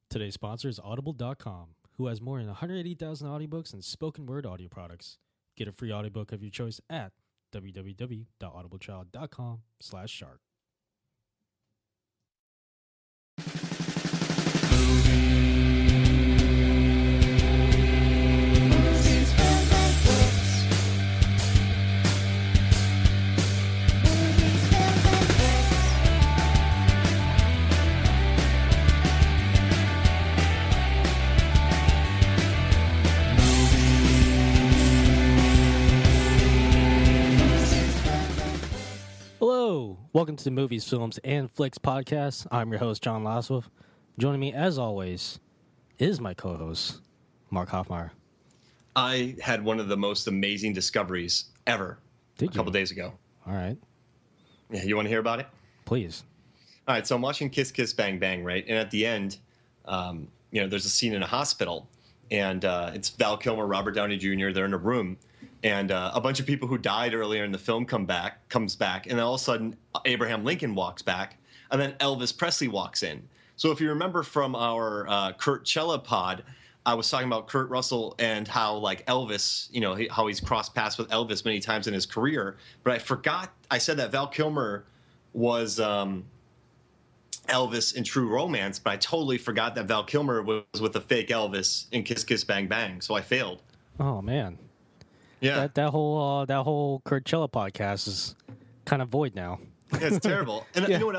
Today's sponsor is Audible.com, who has more than 180,000 audiobooks and spoken word audio products. Get a free audiobook of your choice at www.audibletrial.com/shark. Hello, welcome to the Movies, Films, and Flicks podcast. I'm your host, John Laswell. Joining me, as always, is my co-host, Mark Hoffmeyer. I had one of the most amazing discoveries ever a couple days ago. All right. Yeah, you want to hear about it? Please. All right, so I'm watching Kiss Kiss Bang Bang, right? And at the end, there's a scene in a hospital, and it's Val Kilmer, Robert Downey Jr., they're in a room, and a bunch of people who died earlier in the film comes back, and then all of a sudden Abraham Lincoln walks back, and then Elvis Presley walks in. So if you remember from our Kurtchella pod, I was talking about Kurt Russell and how, like, Elvis, how he's crossed paths with Elvis many times in his career, but I forgot, I said that Val Kilmer was Elvis in True Romance, but I totally forgot that Val Kilmer was with a fake Elvis in Kiss Kiss Bang Bang, so I failed. Oh, man. Yeah, that whole Kurtchella podcast is kind of void now. Yeah, it's terrible. And Yeah. You know what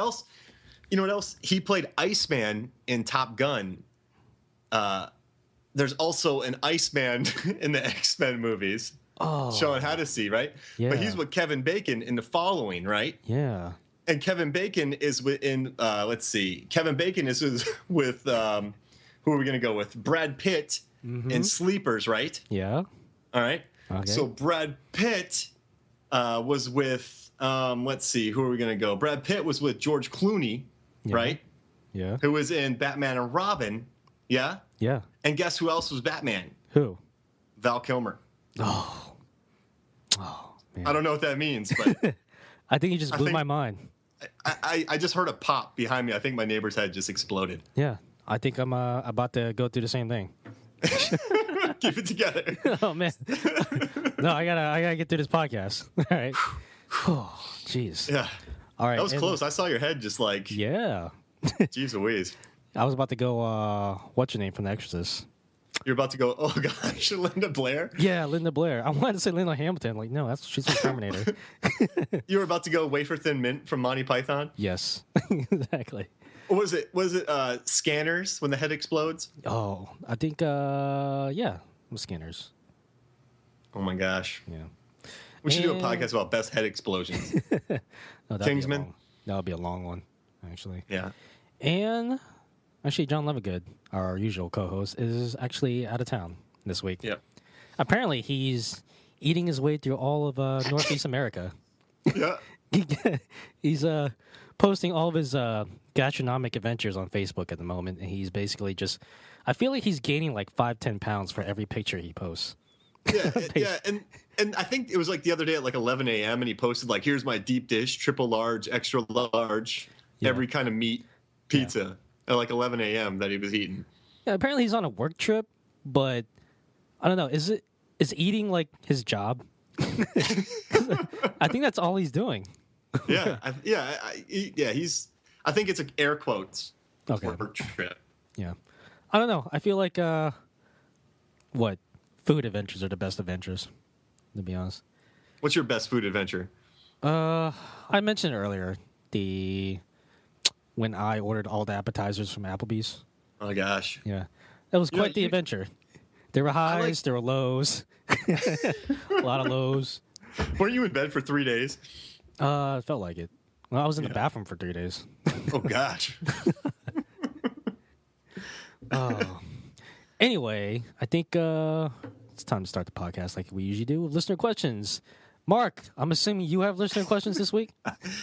else? He played Iceman in Top Gun. There's also an Iceman in the X-Men movies. Oh, Sean Hennessy, right? Yeah. But he's with Kevin Bacon in The Following, right? yeah. And Kevin Bacon is Kevin Bacon is with who are we going to go with? Brad Pitt in Sleepers, right? Yeah. All right. Okay. So Brad Pitt was with, who are we going to go? Brad Pitt was with George Clooney, Yeah. right? Yeah. Who was in Batman and Robin, yeah? Yeah. And guess who else was Batman? Who? Val Kilmer. Oh, man. I don't know what that means, but I think you just blew my mind. I just heard a pop behind me. I think my neighbor's head just exploded. Yeah. I think I'm about to go through the same thing. Keep it together. Oh, man. No, I gotta get through this podcast. All right. Oh, jeez. Yeah. All right. That was close. I saw your head just like, Yeah. geez Louise. I was about to go, what's your name from The Exorcist? You're about to go, oh gosh, Linda Blair? Yeah, Linda Blair. I wanted to say Linda Hamilton. Like, no, she's from Terminator. You were about to go Wafer Thin Mint from Monty Python? Yes, exactly. Was it Scanners when the head explodes? Oh, I think, yeah, it was Scanners. Oh my gosh. Yeah. We should do a podcast about best head explosions. No, Kingsman? That would be a long one, actually. Yeah. And actually, John Levigood, our usual co-host, is actually out of town this week. Yeah. Apparently, he's eating his way through all of Northeast America. Yeah. He's posting all of his gastronomic adventures on Facebook at the moment, and he's basically just, I feel like he's gaining like 5-10 pounds for every picture he posts. Yeah, and I think it was like the other day at like 11 a.m. and he posted like, here's my deep dish, triple large, extra large, every kind of meat pizza at like 11 a.m. that he was eating. Yeah, apparently he's on a work trip, but I don't know. Is eating like his job? I think that's all he's doing. Yeah, I think it's air quotes. Okay. Work trip. Yeah, I don't know. I feel like food adventures are the best adventures, to be honest. What's your best food adventure? I mentioned earlier when I ordered all the appetizers from Applebee's. Oh my gosh. Yeah, that was quite the adventure. There were highs, there were lows, a lot of lows. Weren't you in bed for 3 days? It felt like it. Well, I was in the bathroom for 3 days. Oh gosh. Oh. Anyway, I think it's time to start the podcast like we usually do with listener questions. Mark, I'm assuming you have listener questions this week?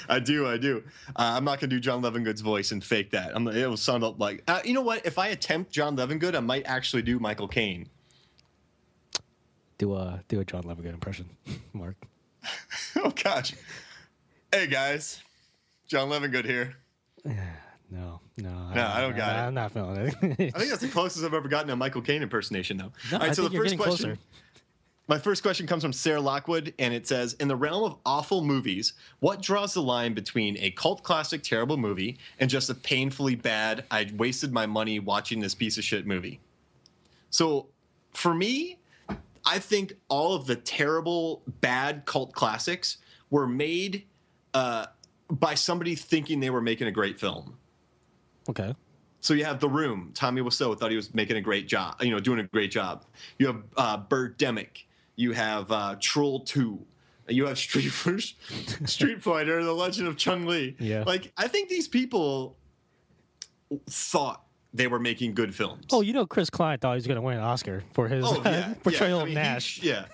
I do. I'm not going to do John Levingood's voice and fake that. It will sound like... you know what? If I attempt John Levingood, I might actually do Michael Caine. Do a John Levingood impression, Mark. Oh, gosh. Hey, guys. John Levingood here. No, No, I don't got it. I'm not feeling it. I think that's the closest I've ever gotten to a Michael Caine impersonation, though. No, All right, I so think the you're first getting question. closer. My first question comes from Sarah Lockwood, and it says, in the realm of awful movies, what draws the line between a cult classic terrible movie and just a painfully bad, I wasted my money watching this piece of shit movie? So for me, I think all of the terrible, bad cult classics were made by somebody thinking they were making a great film. Okay. So you have The Room. Tommy Wiseau thought he was making a great job, doing a great job. You have Birdemic. You have Troll 2. You have Street Fighter, The Legend of Chun-Li. Yeah. Like, I think these people thought they were making good films. Oh, Chris Klein thought he was going to win an Oscar for his portrayal of Nash. Yeah,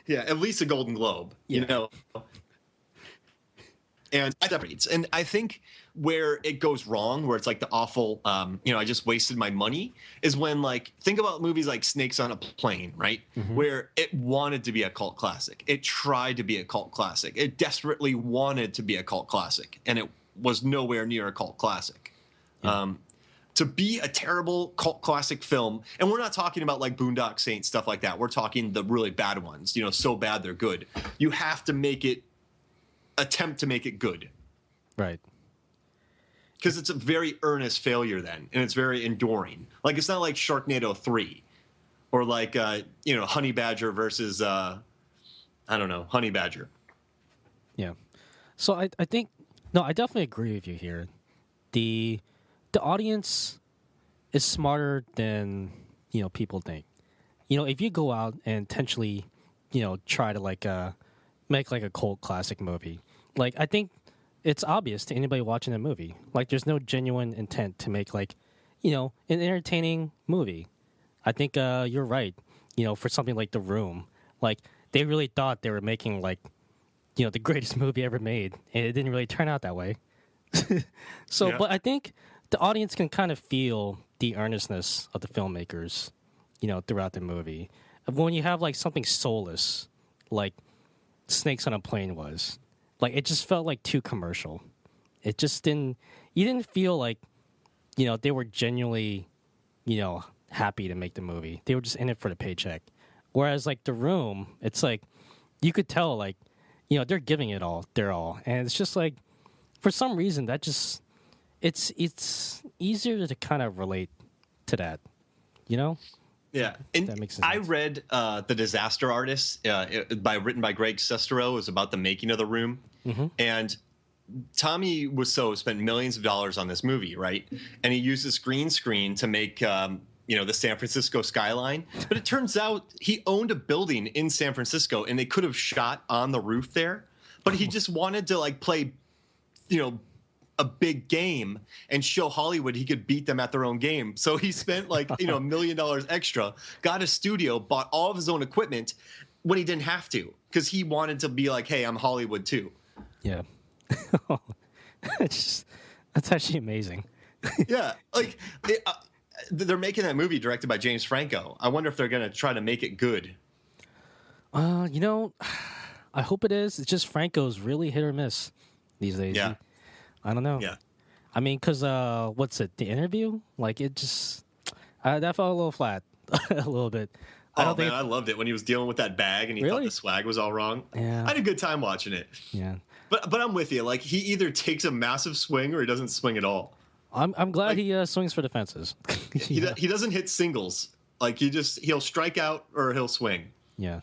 at least a Golden Globe, And I think where it goes wrong, where it's like the awful, I just wasted my money, is when, like, think about movies like Snakes on a Plane, right? Mm-hmm. Where it wanted to be a cult classic. It tried to be a cult classic. It desperately wanted to be a cult classic, and it was nowhere near a cult classic. Yeah. To be a terrible cult classic film, and we're not talking about like Boondock Saints, stuff like that. We're talking the really bad ones, so bad they're good. You have to attempt to make it good. Right. Because it's a very earnest failure then, and it's very enduring. Like, it's not like Sharknado 3 or like, Honey Badger versus, Honey Badger. Yeah. So I think, no, I definitely agree with you here. The audience is smarter than, people think. If you go out and intentionally, try to like make like a cult classic movie, like, I think it's obvious to anybody watching that movie. Like, there's no genuine intent to make like, an entertaining movie. I think you're right. For something like The Room, like, they really thought they were making like, the greatest movie ever made, and it didn't really turn out that way. So, but I think the audience can kind of feel the earnestness of the filmmakers, throughout the movie. When you have like something soulless, like Snakes on a Plane was, like, it just felt like too commercial. It just you didn't feel like, they were genuinely, happy to make the movie. They were just in it for the paycheck. Whereas like The Room, it's like, you could tell like, they're giving it all, their all. And it's just like, for some reason, that just, it's easier to kind of relate to that, Yeah, and that makes sense. I read The Disaster Artist, written by Greg Sestero. It was about the making of The Room, and Tommy Wiseau spent millions of dollars on this movie, right? And he used this green screen to make the San Francisco skyline. But it turns out he owned a building in San Francisco, and they could have shot on the roof there, but he just wanted to like play, a big game and show Hollywood he could beat them at their own game. So he spent like, $1 million extra, got a studio, bought all of his own equipment when he didn't have to, because he wanted to be like, hey, I'm Hollywood too. Yeah. That's actually amazing. Yeah. Like they're making that movie directed by James Franco. I wonder if they're going to try to make it good. I hope it is. It's just Franco's really hit or miss these days. Yeah. I don't know. Yeah. I mean, because what's it? The Interview? Like, it just that felt a little flat, a little bit. I loved it when he was dealing with that bag and he thought the swag was all wrong. Yeah. I had a good time watching it. Yeah. But I'm with you. Like, he either takes a massive swing or he doesn't swing at all. I'm glad he swings for the fences. He doesn't hit singles. Like, he'll strike out or he'll swing. Yeah.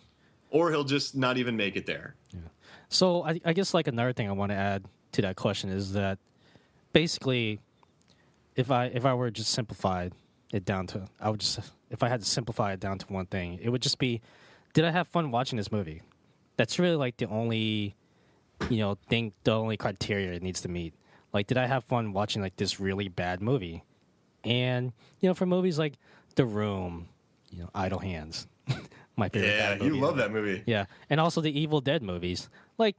Or he'll just not even make it there. Yeah. So I guess like another thing I want to add to that question is that basically, if I were just simplified it down to, if I had to simplify it down to one thing, it would just be, did I have fun watching this movie? That's really like the only, the only criteria it needs to meet. Like, did I have fun watching like this really bad movie? And for movies like The Room, Idle Hands, my favorite. Yeah, you love that movie. Yeah, and also the Evil Dead movies. Like,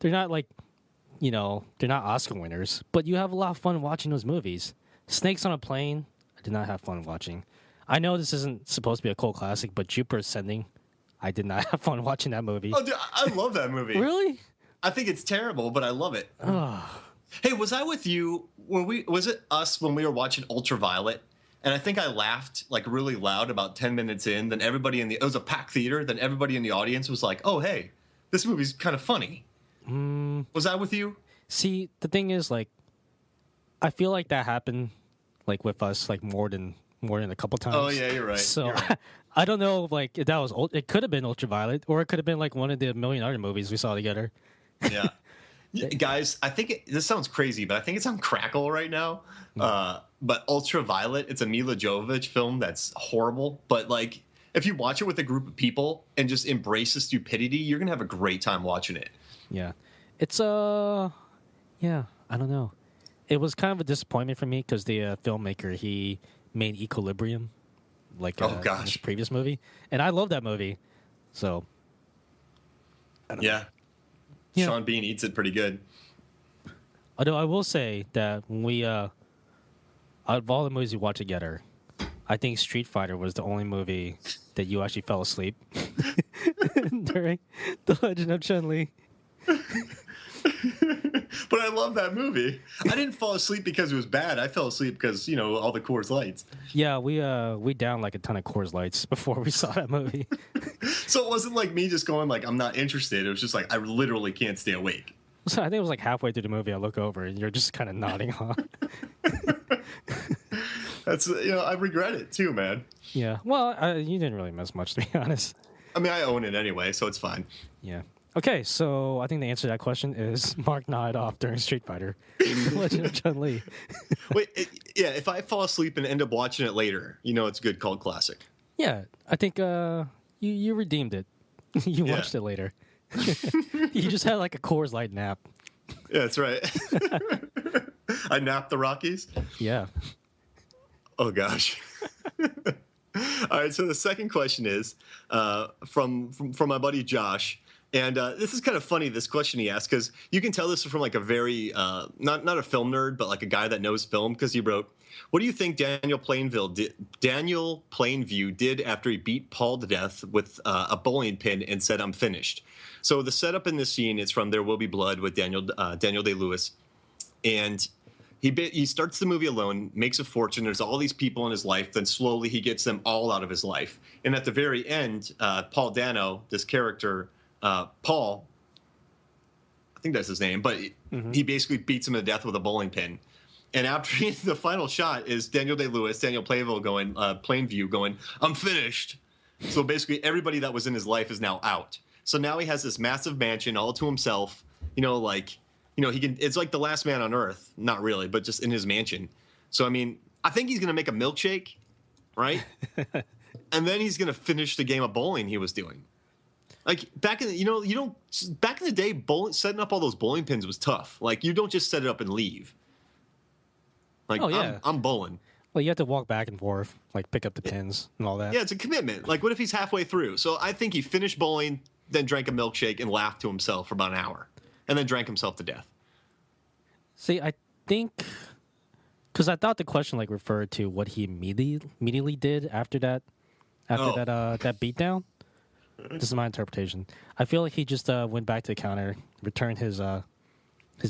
they're not like, they're not Oscar winners, but you have a lot of fun watching those movies. Snakes on a Plane, I did not have fun watching. I know this isn't supposed to be a cult classic, but Jupiter Ascending, I did not have fun watching that movie. Oh, dude, I love that movie. Really? I think it's terrible, but I love it. Oh, Hey, was I with you? Was it us when we were watching Ultraviolet? And I think I laughed like really loud about 10 minutes in. Then it was a packed theater. Then everybody in the audience was like, "Oh, hey, this movie's kind of funny." Was I with you? See, the thing is, like, I feel like that happened, like with us, like more than a couple times. Oh yeah, you're right. So You're right. I don't know, like if that was it could have been Ultraviolet, or it could have been like one of the million other movies we saw together. Yeah. Guys, I think this sounds crazy, but I think it's on Crackle right now. But Ultraviolet, it's a Mila Jovovich film that's horrible. But like, if you watch it with a group of people and just embrace the stupidity, you're gonna have a great time watching it. Yeah, it's yeah, I don't know. It was kind of a disappointment for me because the filmmaker, he made Equilibrium, like in his previous movie, and I love that movie. So, I don't know. Yeah, Sean Bean eats it pretty good. Although I will say that when we, out of all the movies we watched together, I think Street Fighter was the only movie that you actually fell asleep during The Legend of Chun-Li. But I love that movie. I didn't fall asleep because it was bad. I fell asleep because, all the Coors Lights. Yeah, we downed like a ton of Coors Lights before we saw that movie. So it wasn't like me just going like, I'm not interested. It was just like, I literally can't stay awake. So I think it was like halfway through the movie, I look over and you're just kind of nodding off. That's, I regret it too, man. Yeah. Well, you didn't really miss much, to be honest. I mean, I own it anyway, so it's fine. Yeah. Okay, so I think the answer to that question is Mark nodded off during Street Fighter. The Legend of Chun-Li. Wait, if I fall asleep and end up watching it later, it's a good cult classic. Yeah, I think you redeemed it. You watched it later. You just had like a Coors Light nap. Yeah, that's right. I napped the Rockies? Yeah. Oh, gosh. All right, so the second question is from my buddy Josh. And this is kind of funny, this question he asked, because you can tell this is from like a very, not a film nerd, but like a guy that knows film, because he wrote, what do you think Daniel Plainview did after he beat Paul to death with a bowling pin and said, I'm finished? So the setup in this scene is from There Will Be Blood with Daniel Day-Lewis. And he starts the movie alone, makes a fortune. There's all these people in his life. Then slowly he gets them all out of his life. And at the very end, Paul Dano, this character, Paul, I think that's his name, but he basically beats him to death with a bowling pin. And after the final shot is Daniel Plainview going, I'm finished. So basically everybody that was in his life is now out. So now he has this massive mansion all to himself, he can, it's like the last man on earth. Not really, but just in his mansion. So, I mean, I think he's going to make a milkshake, right? And then he's going to finish the game of bowling he was doing. Like back in back in the day, setting up all those bowling pins was tough. Like you don't just set it up and leave. Like I'm bowling. Well, you have to walk back and forth, like pick up the pins and all that. Yeah, it's a commitment. Like what if he's halfway through? So I think he finished bowling, then drank a milkshake and laughed to himself for about an hour, and then drank himself to death. See, I think because I thought the question like referred to what he immediately did after that beatdown. This is my interpretation. I feel like he just went back to the counter, returned his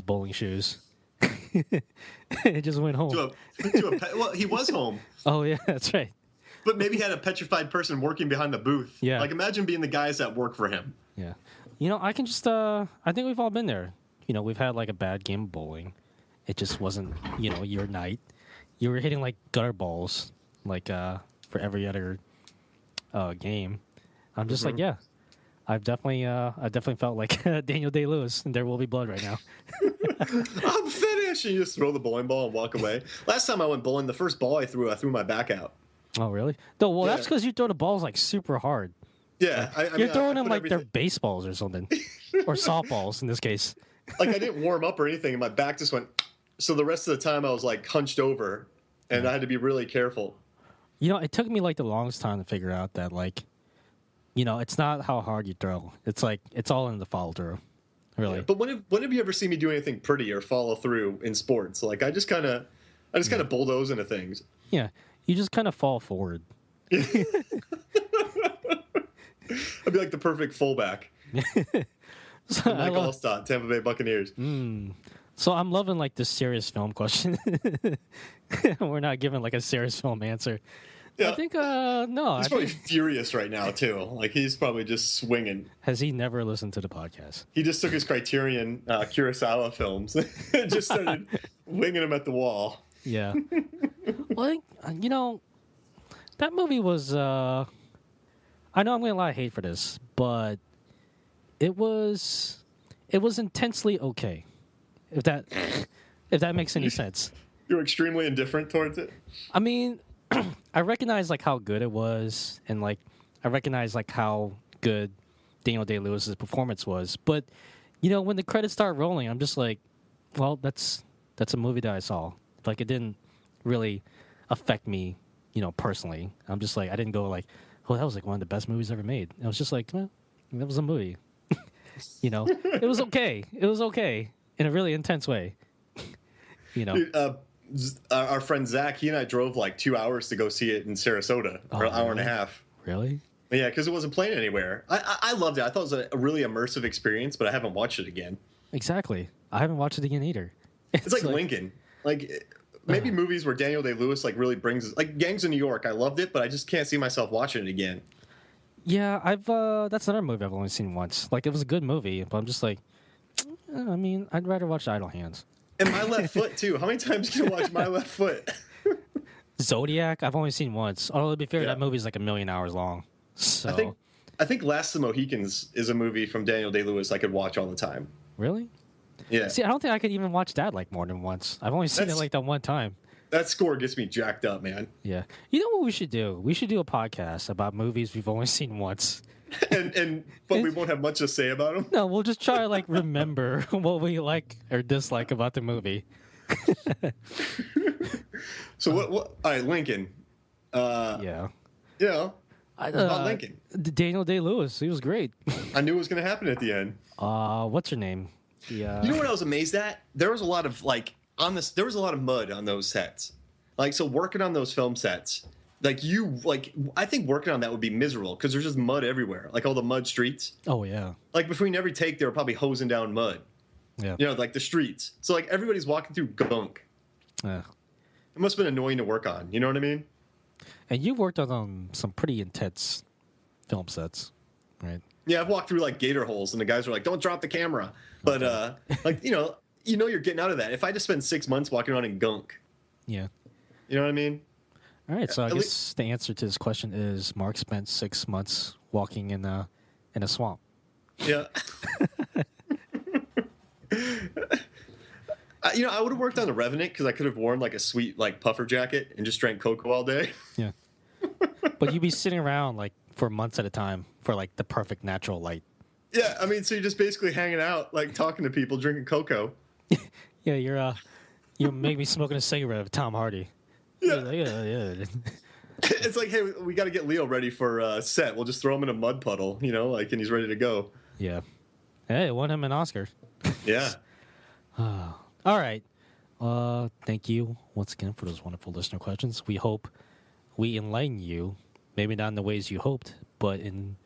bowling shoes, and just went home. Well, he was home. Oh yeah, that's right. But maybe he had a petrified person working behind the booth. Yeah. Like imagine being the guys that work for him. Yeah. I can just I think we've all been there. We've had like a bad game of bowling. It just wasn't, your night. You were hitting like gutter balls, like for every other game. I'm just like, yeah, I've definitely felt like Daniel Day-Lewis and There Will Be Blood right now. I'm finished. And you just throw the bowling ball and walk away. Last time I went bowling, the first ball I threw my back out. Oh, really? No, well, that's because you throw the balls like super hard. Yeah. You're throwing them like they're baseballs or something. Or softballs in this case. Like I didn't warm up or anything, and my back just went. So the rest of the time I was like hunched over, and I had to be really careful. It took me like the longest time to figure out that like, it's not how hard you throw. It's like it's all in the follow through, really. Yeah, but when have you ever seen me do anything pretty or follow through in sports? Like I just kind of bulldoze into things. Yeah, you just kind of fall forward. I'd be like the perfect fullback. So Mike Allstott, Tampa Bay Buccaneers. So I'm loving like this serious film question. We're not given like a serious film answer. Yeah. I think no. He's probably furious right now too. Like he's probably just swinging. Has he never listened to the podcast? He just took his Criterion Kurosawa films and just started winging them at the wall. Yeah. Well, I think, that movie was. I know I'm getting a lot of hate for this, but it was intensely okay. If that makes any sense. You're extremely indifferent towards it. I mean, I recognize like how good it was, and like I recognize like how good Daniel Day-Lewis's performance was. But when the credits start rolling, I'm just like, well, that's a movie that I saw. Like it didn't really affect me, personally. I'm just like I didn't go like, oh, that was like one of the best movies ever made. I was just like, well, that was a movie. It was okay. It was okay in a really intense way. Dude, our friend Zach, he and I drove like 2 hours to go see it in Sarasota, or an hour and a half. Really? Yeah, because it wasn't playing anywhere. I loved it. I thought it was a really immersive experience, but I haven't watched it again. Exactly. I haven't watched it again either. It's like Lincoln. Like maybe movies where Daniel Day-Lewis like really brings, like Gangs of New York. I loved it, but I just can't see myself watching it again. Yeah, that's another movie I've only seen once. Like it was a good movie, but I'm just like, I mean, I'd rather watch Idle Hands. And My Left Foot too. How many times can you watch My Left Foot? Zodiac, I've only seen once. Although to be fair, that movie's like 1,000,000 hours long. So I think Last of the Mohicans is a movie from Daniel Day-Lewis I could watch all the time. Really? Yeah. See, I don't think I could even watch that like more than once. I've only seen it like that one time. That score gets me jacked up, man. Yeah. You know what we should do? We should do a podcast about movies we've only seen once. But we won't have much to say about them. No, we'll just try to like remember what we like or dislike about the movie. So what? All right, Lincoln. Yeah. About Lincoln. Daniel Day-Lewis. He was great. I knew it was going to happen at the end. What's her name? You know what I was amazed at? There was a lot of there was a lot of mud on those sets. Like, so working on those film sets, I think working on that would be miserable because there's just mud everywhere, like all the mud streets. Oh yeah. Like between every take, they were probably hosing down mud. Yeah. Like the streets. So like everybody's walking through gunk. Yeah. It must have been annoying to work on. You know what I mean? And you worked on some pretty intense film sets, right? Yeah, I've walked through like gator holes, and the guys were like, "Don't drop the camera." But you're getting out of that. If I just spend 6 months walking around in gunk, yeah, you know what I mean? All right, so I guess the answer to this question is Mark spent 6 months walking in a swamp. Yeah. I would have worked on The Revenant because I could have worn like a sweet like puffer jacket and just drank cocoa all day. Yeah. But you'd be sitting around like for months at a time for like the perfect natural light. Yeah, I mean, so you're just basically hanging out, like talking to people, drinking cocoa. Yeah, you're maybe smoking a cigarette with Tom Hardy. Yeah. Yeah. It's like, hey, we got to get Leo ready for set. We'll just throw him in a mud puddle, and he's ready to go. Yeah. Hey, it won him an Oscar. Yeah. All right. Thank you once again for those wonderful listener questions. We hope we enlighten you, maybe not in the ways you hoped, but in,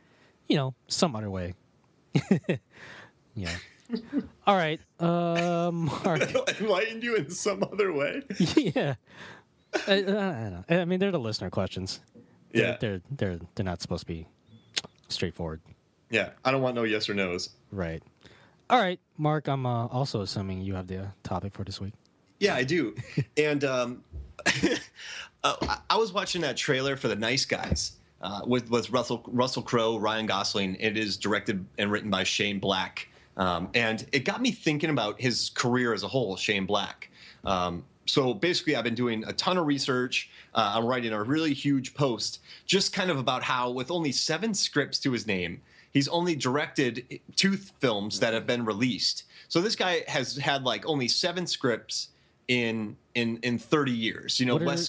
some other way. Yeah. All right. Mark. Enlightened you in some other way. Yeah. I don't know. I mean, they're the listener questions. Yeah. They're not supposed to be straightforward. Yeah. I don't want no yes or no's. Right. All right, Mark, I'm also assuming you have the topic for this week. Yeah, I do. And I was watching that trailer for The Nice Guys with Russell Crowe, Ryan Gosling. It is directed and written by Shane Black. And it got me thinking about his career as a whole, Shane Black. So basically, I've been doing a ton of research. I'm writing a really huge post just kind of about how with only 7 scripts to his name, he's only directed 2 films that have been released. So this guy has had like only 7 scripts in 30 years.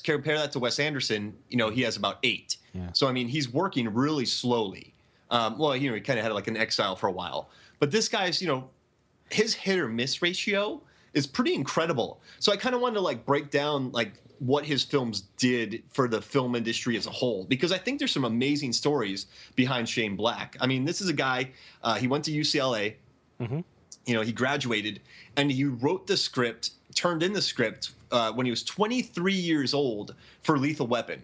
Compare that to Wes Anderson. He has about 8. Yeah. So I mean, he's working really slowly. He kind of had like an exile for a while. But this guy's, his hit or miss ratio is pretty incredible. So I kind of wanted to like break down like what his films did for the film industry as a whole, because I think there's some amazing stories behind Shane Black. I mean, this is a guy, he went to UCLA. Mm-hmm. he graduated and he wrote the script, turned in the script when he was 23 years old for Lethal Weapon.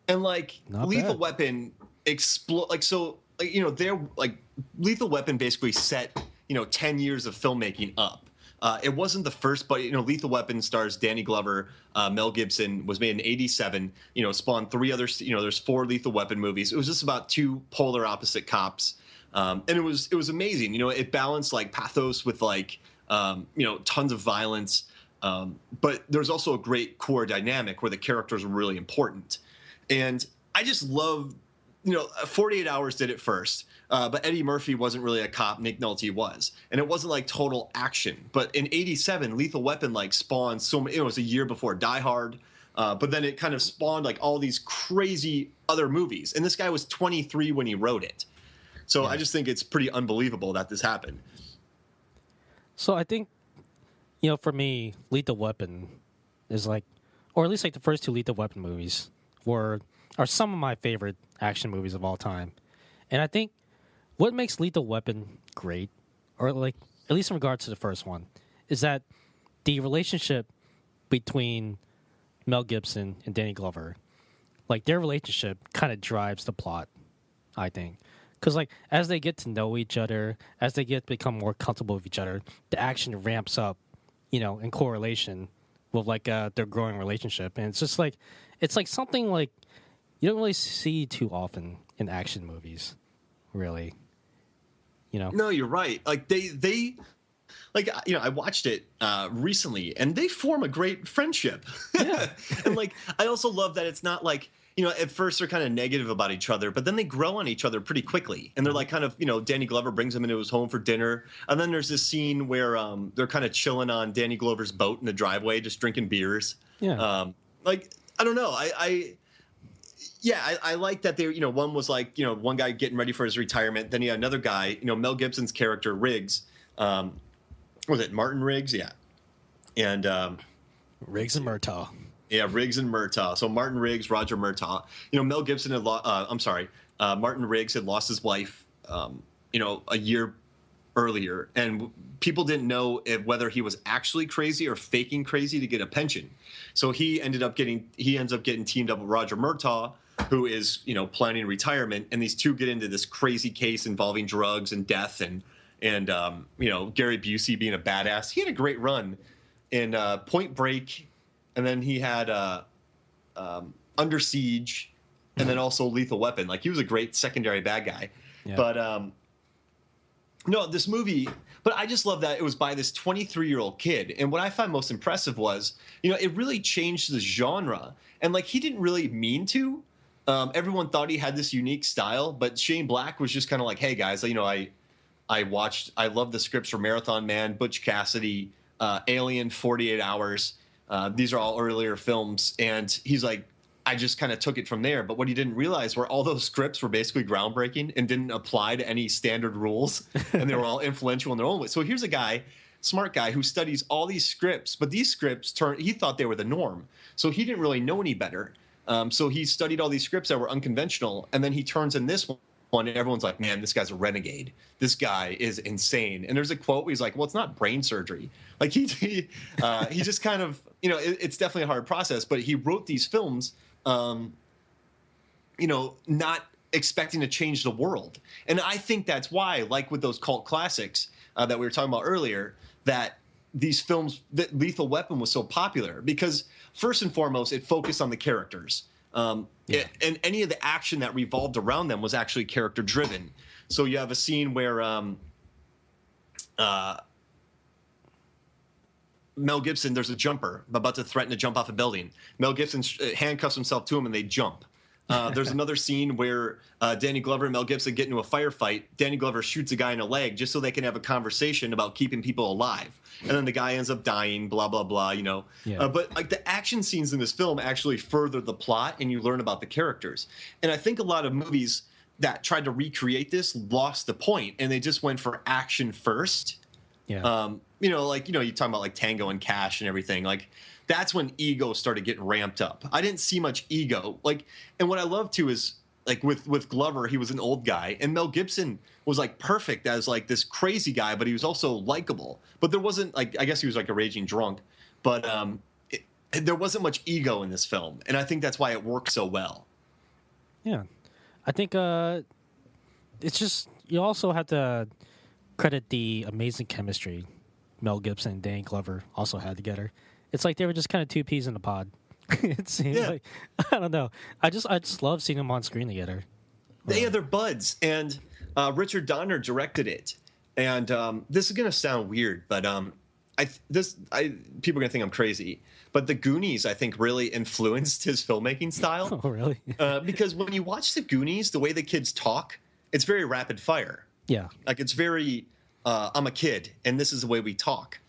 And like Not Lethal bad. Weapon they're like Lethal Weapon basically set 10 years of filmmaking up. It wasn't the first, but Lethal Weapon stars Danny Glover, Mel Gibson, was made in '87. Spawned three other. There's 4 Lethal Weapon movies. It was just about 2 polar opposite cops, and it was amazing. It balanced like pathos with like tons of violence, but there's also a great core dynamic where the characters were really important, and I just love. 48 Hours did it first. But Eddie Murphy wasn't really a cop. Nick Nolte was. And it wasn't like total action. But in 87, Lethal Weapon like spawned so many. It was a year before Die Hard. But then it kind of spawned like all these crazy other movies. And this guy was 23 when he wrote it. So I just think it's pretty unbelievable that this happened. So I think, for me, Lethal Weapon is like, or at least like the first 2 Lethal Weapon movies are some of my favorite action movies of all time. And I think what makes Lethal Weapon great, or like at least in regards to the first one, is that the relationship between Mel Gibson and Danny Glover, like their relationship kind of drives the plot, I think. Because like as they get to know each other, as they become more comfortable with each other, the action ramps up, in correlation with like their growing relationship. And it's just like, it's like something like you don't really see too often in action movies, really. No, you're right. Like they like I watched it recently, and they form a great friendship. Yeah. And like I also love that it's not like at first they're kind of negative about each other, but then they grow on each other pretty quickly, and they're like kind of Danny Glover brings him into his home for dinner, and then there's this scene where they're kind of chilling on Danny Glover's boat in the driveway, just drinking beers. Yeah. Like I don't know, I like that they, one was like, one guy getting ready for his retirement. Then you had another guy, Mel Gibson's character, Riggs. Was it Martin Riggs? Yeah. And Riggs and Murtaugh. Yeah, Riggs and Murtaugh. So Martin Riggs, Roger Murtaugh. Mel Gibson had Martin Riggs had lost his wife, a year earlier, and people didn't know whether he was actually crazy or faking crazy to get a pension. So he ends up getting teamed up with Roger Murtaugh, who is planning retirement, and these two get into this crazy case involving drugs and death, and Gary Busey being a badass. He had a great run in Point Break, and then he had Under Siege, and then also Lethal Weapon. Like he was a great secondary bad guy. Yeah. But no, this movie. But I just love that it was by this 23-year-old kid. And what I find most impressive was, it really changed the genre. And like he didn't really mean to. Everyone thought he had this unique style, but Shane Black was just kind of like, hey guys, I love the scripts for Marathon Man, Butch Cassidy, Alien, 48 Hours. These are all earlier films. And he's like, I just kind of took it from there. But what he didn't realize were all those scripts were basically groundbreaking and didn't apply to any standard rules. And they were all influential in their own way. So here's a guy, smart guy, who studies all these scripts. But these scripts he thought they were the norm. So he didn't really know any better. So he studied all these scripts that were unconventional. And then he turns in this one, and everyone's like, man, this guy's a renegade. This guy is insane. And there's a quote where he's like, well, it's not brain surgery. Like he just kind of, it's definitely a hard process. But he wrote these films not expecting to change the world. And I think that's why, like with those cult classics that we were talking about earlier, that these films, that Lethal Weapon was so popular because first and foremost, it focused on the characters. And any of the action that revolved around them was actually character driven. So you have a scene where Mel Gibson, there's a jumper about to threaten to jump off a building. Mel Gibson handcuffs himself to him and they jump. There's another scene where Danny Glover and Mel Gibson get into a firefight. Danny Glover shoots a guy in the leg just so they can have a conversation about keeping people alive. And then the guy ends up dying, blah, blah, blah, Yeah. But like the action scenes in this film actually further the plot and you learn about the characters. And I think a lot of movies that tried to recreate this lost the point and they just went for action first. Yeah. You talk about like Tango and Cash and everything. Like that's when ego started getting ramped up. I didn't see much ego. And what I love too is like with Glover, he was an old guy, and Mel Gibson was like perfect as like this crazy guy, but he was also likable. But there wasn't like, I guess he was like a raging drunk, but there wasn't much ego in this film, and I think that's why it worked so well. Yeah, I think it's just you also have to credit the amazing chemistry Mel Gibson and Danny Glover also had together. It's like they were just kind of two peas in a pod. It seemed like, I don't know. I just love seeing them on screen together. They're buds, and Richard Donner directed it. And this is gonna sound weird, but people are gonna think I'm crazy. But The Goonies, I think, really influenced his filmmaking style. Oh, really? Because when you watch The Goonies, the way the kids talk, it's very rapid fire. Yeah. Like it's very, I'm a kid, and this is the way we talk.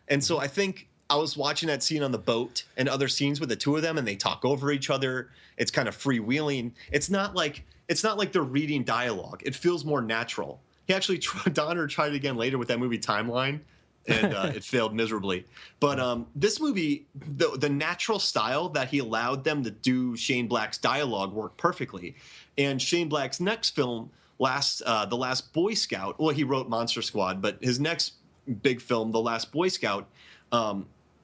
And so I think I was watching that scene on the boat and other scenes with the two of them, and they talk over each other. It's kind of freewheeling. It's not like they're reading dialogue. It feels more natural. He actually Donner tried it again later with that movie Timeline, and it failed miserably. But this movie, the natural style that he allowed them to do Shane Black's dialogue worked perfectly. And Shane Black's next film, The Last Boy Scout. Well, he wrote Monster Squad, but his next big film, The Last Boy Scout,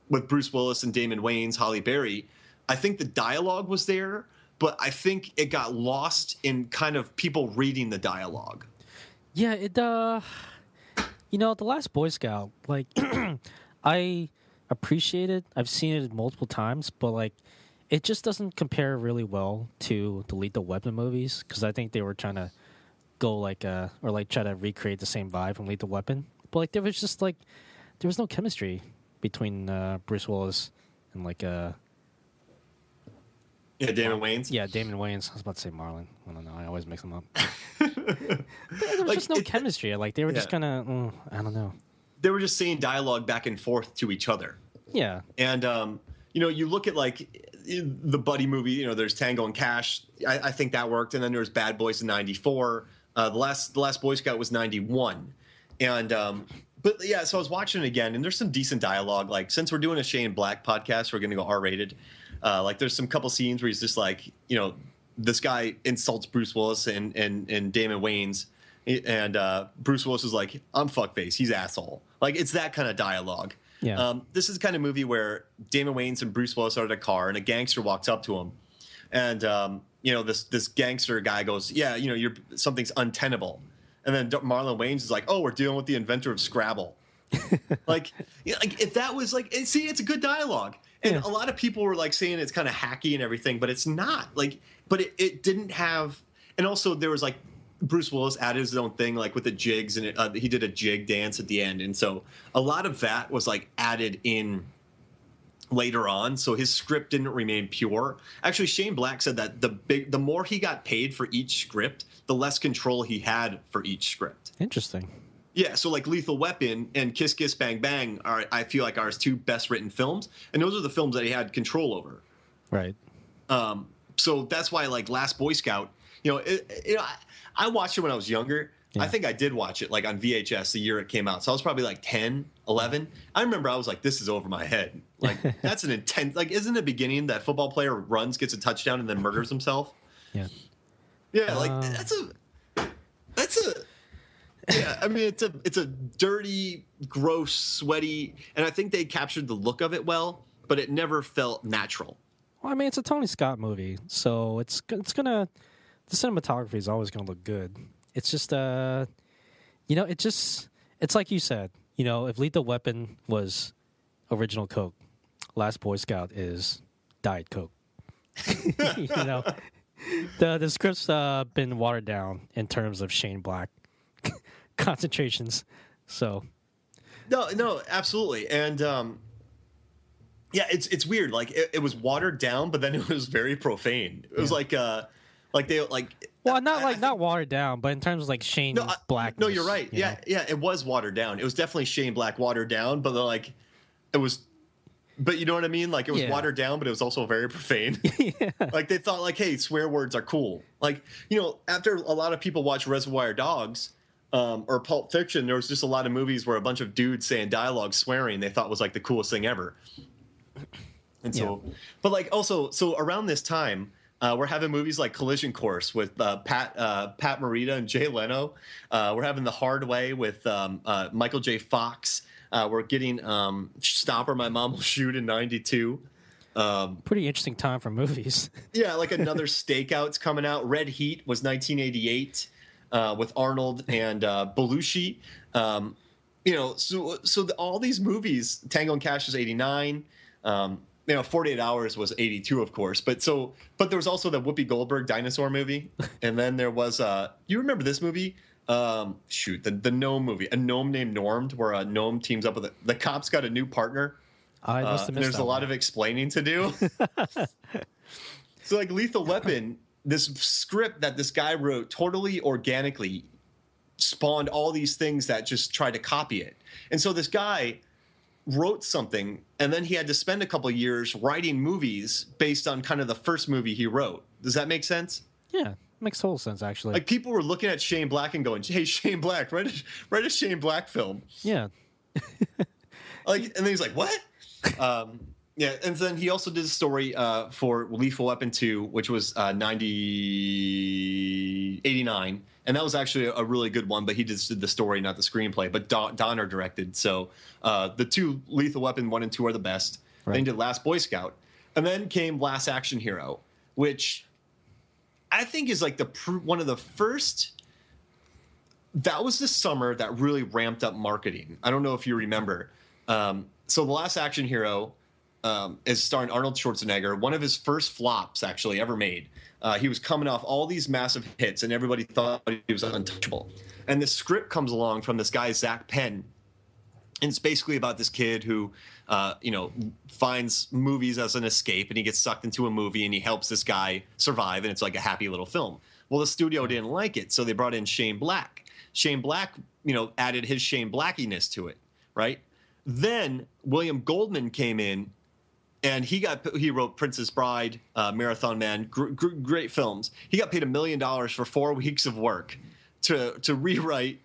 with Bruce Willis and Damon Wayans, Halle Berry, I think the dialogue was there, but I think it got lost in kind of people reading the dialogue. Yeah, The Last Boy Scout, like, I appreciate it. I've seen it multiple times, but, like, it just doesn't compare really well to the Lethal Weapon movies, because I think they were trying to go, try to recreate the same vibe from Lethal Weapon. But, like, there was no chemistry between Bruce Willis and Damon Wayans. Yeah, Damon Wayans. I was about to say Marlon. I don't know. I always mix them up. There was just no chemistry. Like they were just kind of, I don't know. They were just saying dialogue back and forth to each other. Yeah, and you look at like the buddy movie. There's Tango and Cash. I think that worked, and then there's Bad Boys in '94. The last Boy Scout was '91, and. But yeah, so I was watching it again, and there's some decent dialogue. Like, since we're doing a Shane Black podcast, we're going to go R-rated. Like, there's some couple scenes where he's just like, this guy insults Bruce Willis and Damon Wayans, and Bruce Willis is like, I'm fuckface, he's asshole. Like, it's that kind of dialogue. Yeah. This is the kind of movie where Damon Wayans and Bruce Willis are in a car, and a gangster walks up to him, and this gangster guy goes, yeah, something's untenable. And then Marlon Wayans is like, oh, we're dealing with the inventor of Scrabble. like if that was like, see, it's a good dialogue. And a lot of people were like saying it's kind of hacky and everything, but it's not. Like, but it didn't have. And also there was like Bruce Willis added his own thing, like with the jigs, and he did a jig dance at the end. And so a lot of that was like added in later on, so his script didn't remain pure. Actually, Shane Black said that the more he got paid for each script, the less control he had for each script. Interesting. Yeah, so like Lethal Weapon and Kiss Kiss Bang Bang I feel like are his two best written films, and those are the films that he had control over. Right. So that's why like Last Boy Scout, I watched it when I was younger. Yeah. I think I did watch it like on VHS the year it came out. So I was probably like 10, 11. I remember I was like, this is over my head. Like, that's an intense, like, isn't the beginning that football player runs, gets a touchdown, and then murders himself? Yeah. Yeah, like, yeah, I mean, it's a dirty, gross, sweaty, and I think they captured the look of it well, but it never felt natural. Well, I mean, it's a Tony Scott movie, so the cinematography is always gonna look good. It's just, it's like you said, if Lethal Weapon was original Coke, Last Boy Scout is Diet Coke. The script's been watered down in terms of Shane Black concentrations. So, no, absolutely, and yeah, it's weird. Like it was watered down, but then it was very profane. It was like they like. Well, not watered down, but in terms of like Shane Black. No, you're right. Yeah, it was watered down. It was definitely Shane Black watered down, but like it was. But you know what I mean? Like it was watered down, but it was also very profane. Yeah. Like they thought, like, hey, swear words are cool. Like after a lot of people watch Reservoir Dogs or Pulp Fiction, there was just a lot of movies where a bunch of dudes saying dialogue swearing they thought was like the coolest thing ever. And so, but like also, so around this time. We're having movies like Collision Course with Pat Morita and Jay Leno. We're having The Hard Way with Michael J. Fox. We're getting Stopper My Mom Will Shoot in '92. Pretty interesting time for movies. Yeah, like another Stakeout's coming out. Red Heat was 1988 with Arnold and Belushi. All these movies, Tango and Cash was '89. 48 Hours was '82, of course. But there was also the Whoopi Goldberg dinosaur movie, and then there was you remember this movie? The gnome movie, a gnome named Normed, where a gnome teams up with the cop's got a new partner. I must have missed there's that a lot one. of explaining to do. So like Lethal Weapon, this script that this guy wrote totally organically spawned all these things that just try to copy it. And so this guy wrote something, and then he had to spend a couple of years writing movies based on kind of the first movie he wrote. Does that make sense? Yeah, makes total sense, actually. Like people were looking at Shane Black and going, "Hey, Shane Black, write a Shane Black film." Yeah. And then he's like, "What?" Yeah, and then he also did a story for Lethal Weapon 2, which was 89, and that was actually a really good one, but he just did the story, not the screenplay, but Donner directed. So the two Lethal Weapon 1 and 2 are the best. Right. Then he did Last Boy Scout. And then came Last Action Hero, which I think is like one of the first... That was the summer that really ramped up marketing. I don't know if you remember. So The Last Action Hero... is starring Arnold Schwarzenegger, one of his first flops actually ever made. He was coming off all these massive hits, and everybody thought he was untouchable. And this script comes along from this guy, Zach Penn, and it's basically about this kid who, finds movies as an escape, and he gets sucked into a movie, and he helps this guy survive, and it's like a happy little film. Well, the studio didn't like it, so they brought in Shane Black. Shane Black, added his Shane Blackiness to it, right? Then William Goldman came in, and he wrote Princess Bride, Marathon Man, great films. He got paid $1 million for 4 weeks of work to rewrite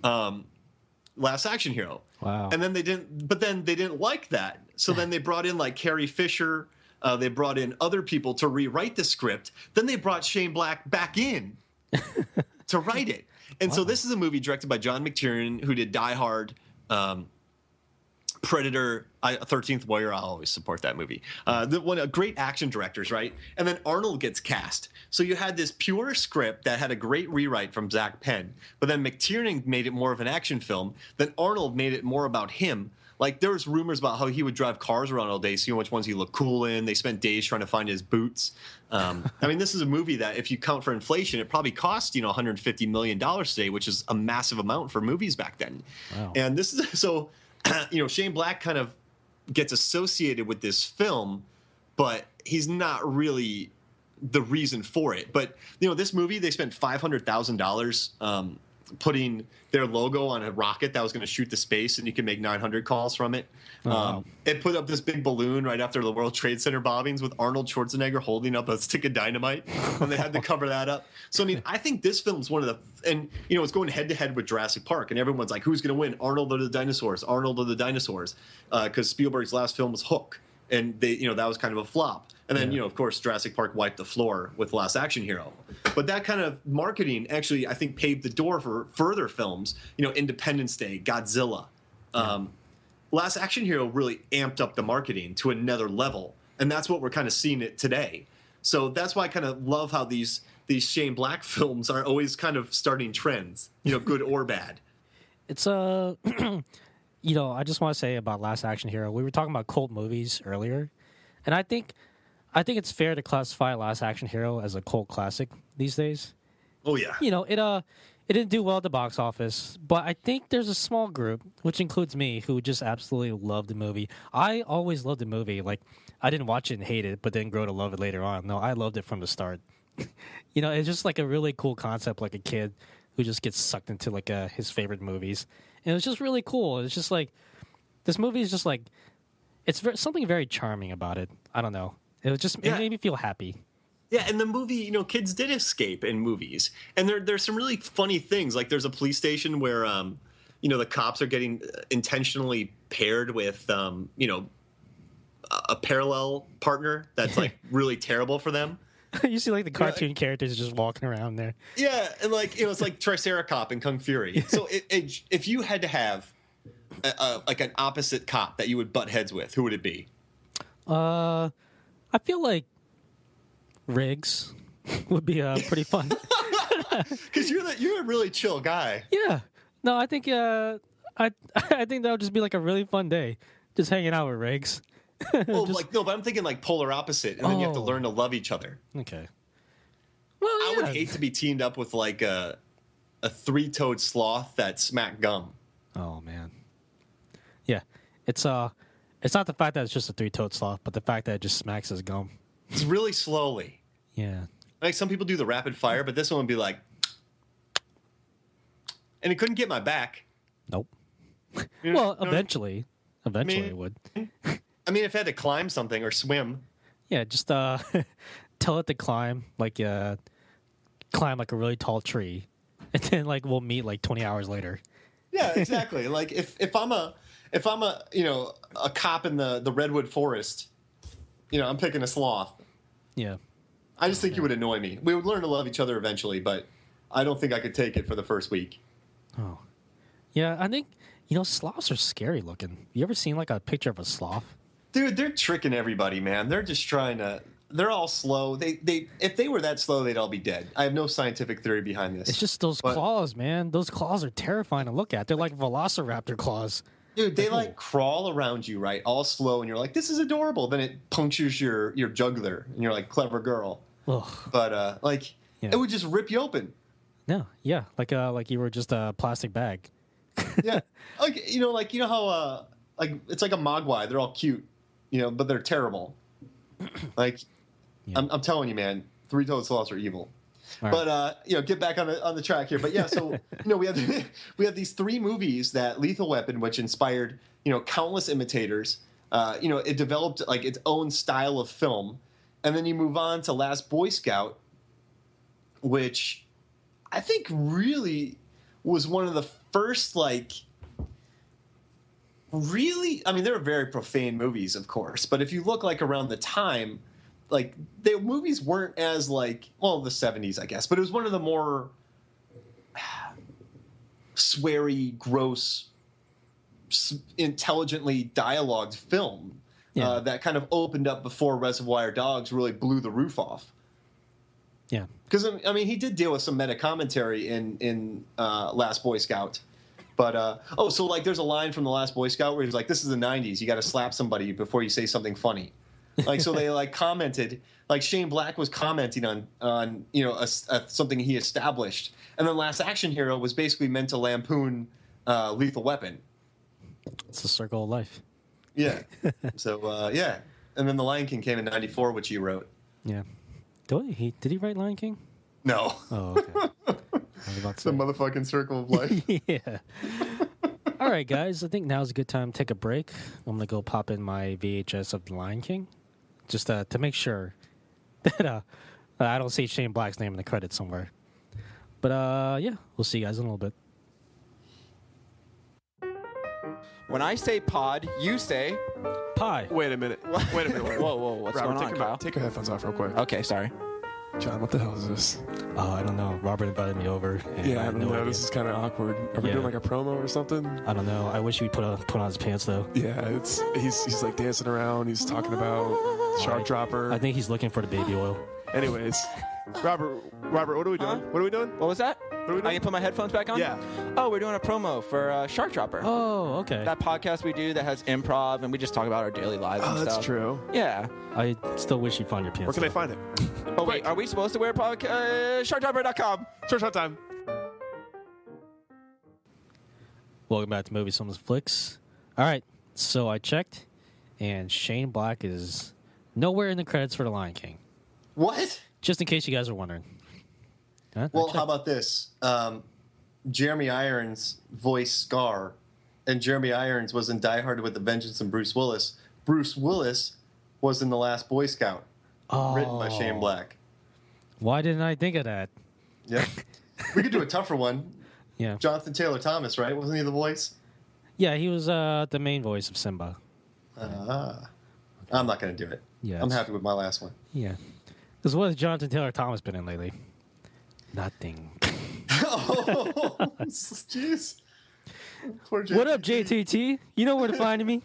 Last Action Hero. Wow. And then they didn't like that. So then they brought in like Carrie Fisher. They brought in other people to rewrite the script. Then they brought Shane Black back in to write it. And so this is a movie directed by John McTiernan, who did Die Hard, Predator, 13th Warrior. I'll always support that movie. One of great action directors, right? And then Arnold gets cast. So you had this pure script that had a great rewrite from Zach Penn, but then McTiernan made it more of an action film. Then Arnold made it more about him. Like there was rumors about how he would drive cars around all day, seeing which ones he looked cool in. They spent days trying to find his boots. This is a movie that, if you count for inflation, it probably cost $150 million today, which is a massive amount for movies back then. Wow. And this is so. Shane Black kind of gets associated with this film, but he's not really the reason for it. But, this movie, they spent $500,000 putting their logo on a rocket that was going to shoot to space, and you can make 900 calls from it. Wow. It put up this big balloon right after the World Trade Center bombings with Arnold Schwarzenegger holding up a stick of dynamite, and they had to cover that up. So, I think this film is one of the – and, it's going head-to-head with Jurassic Park, and everyone's like, who's going to win, Arnold or the dinosaurs? Arnold or the dinosaurs? Because Spielberg's last film was Hook, and they that was kind of a flop. And then, of course, Jurassic Park wiped the floor with Last Action Hero. But that kind of marketing actually, I think, paved the door for further films, Independence Day, Godzilla. Last Action Hero really amped up the marketing to another level. And that's what we're kind of seeing it today. So that's why I kind of love how these Shane Black films are always kind of starting trends, good or bad. It's I just want to say about Last Action Hero, we were talking about cult movies earlier, and I think it's fair to classify Last Action Hero as a cult classic these days. Oh yeah. It didn't do well at the box office, but I think there's a small group, which includes me, who just absolutely loved the movie. I always loved the movie. Like, I didn't watch it and hate it, but then grow to love it later on. No, I loved it from the start. It's just like a really cool concept, like a kid who just gets sucked into like his favorite movies. And it was just really cool. It's just like, this movie is just like, something very charming about it. I don't know. It made me feel happy. Yeah, and the movie, kids did escape in movies. And there's some really funny things. Like there's a police station where, the cops are getting intentionally paired with, a parallel partner that's like really terrible for them. You see like the cartoon characters just walking around there. Yeah, and like it was like Triceracop in Kung Fury. So if you had to have like an opposite cop that you would butt heads with, who would it be? I feel like Riggs would be pretty fun. Because you're a really chill guy. Yeah. No, I think I think that would just be like a really fun day, just hanging out with Riggs. Well, but I'm thinking like polar opposite, and then you have to learn to love each other. Okay. Well, I would hate to be teamed up with like a three-toed sloth that smacked gum. Oh man. Yeah, it's not the fact that it's just a three-toed sloth, but the fact that it just smacks his gum. It's really slowly. Yeah. Like some people do the rapid fire, but this one would be like, and it couldn't get my back. Nope. You know, Well, eventually it would. I mean, if I had to climb something or swim. Yeah, just tell it to climb like a really tall tree, and then like we'll meet like 20 hours later. Yeah, exactly. Like if I'm a a cop in the redwood forest, I'm picking a sloth. Yeah. I just think you would annoy me. We would learn to love each other eventually, but I don't think I could take it for the first week. Oh. Yeah, I think sloths are scary looking. You ever seen like a picture of a sloth? Dude, they're tricking everybody, man. They're just trying to. They're all slow. They if they were that slow, they'd all be dead. I have no scientific theory behind this. It's just those claws, man. Those claws are terrifying to look at. They're like velociraptor claws. Dude, they like crawl around you, right? All slow, and you're like, "This is adorable." Then it punctures your jugular, and you're like, "Clever girl." Ugh. But it would just rip you open. No, yeah, like you were just a plastic bag. Yeah, like how like it's like a mogwai. They're all cute, but they're terrible. Like, yeah. I'm telling you, man, three-toed sloths are evil. Right. But get back on the track here. But yeah, so we have these three movies that Lethal Weapon, which inspired countless imitators. It developed like its own style of film, and then you move on to Last Boy Scout, which I think really was one of the first really. I mean, they were very profane movies, of course, but if you look like around the time. Like, the movies weren't as, the 70s, I guess. But it was one of the more sweary, gross, intelligently dialogued film that kind of opened up before Reservoir Dogs really blew the roof off. Yeah. Because, I mean, he did deal with some meta-commentary in Last Boy Scout. But, there's a line from The Last Boy Scout where he's like, this is the 90s. You got to slap somebody before you say something funny. So they commented, Shane Black was commenting on something he established, and then Last Action Hero was basically meant to lampoon Lethal Weapon. It's the circle of life. Yeah. So yeah, and then The Lion King came in '94, which you wrote. Yeah. Did he write Lion King? No. Oh, okay. I was about to say. The motherfucking circle of life. Yeah. All right, guys. I think now's a good time to take a break. I'm gonna go pop in my VHS of The Lion King. Just to make sure that I don't see Shane Black's name in the credits somewhere. But yeah, we'll see you guys in a little bit. When I say pod, you say pie. Wait a minute. Whoa, what's Robert, going on, Kyle? take your headphones off real quick. Okay, sorry. John, what the hell is this? I don't know. Robert invited me over. And I don't know. This is kind of awkward. Are we doing like a promo or something? I don't know. I wish he put on his pants though. Yeah, he's like dancing around. He's talking about Shark Dropper. I think he's looking for the baby oil. Anyways, Robert, what are we doing? What are we doing? What was that? What are we doing? I can put my headphones back on? Yeah. Oh, we're doing a promo for Shark Dropper. Oh, okay. That podcast we do that has improv, and we just talk about our daily lives and stuff. Oh, that's true. Yeah. I still wish you'd find your pants. Where can I find it? Oh, wait. Are we supposed to wear sharkdropper.com? Short time. Welcome back to Movies, Films, Flicks. All right. So I checked, and Shane Black is nowhere in the credits for The Lion King. What? Just in case you guys are wondering. Well, how about this? Jeremy Irons voiced Scar, and Jeremy Irons was in Die Hard with a Vengeance and Bruce Willis. Bruce Willis was in The Last Boy Scout, written by Shane Black. Why didn't I think of that? Yeah. We could do a tougher one. Yeah. Jonathan Taylor Thomas, right? Wasn't he the voice? Yeah, he was the main voice of Simba. I'm not going to do it. Yeah, I'm happy with my last one. Yeah. Because what has Jonathan Taylor Thomas been in lately? Nothing. Oh, jeez. Poor What up, JTT? You know where to find me.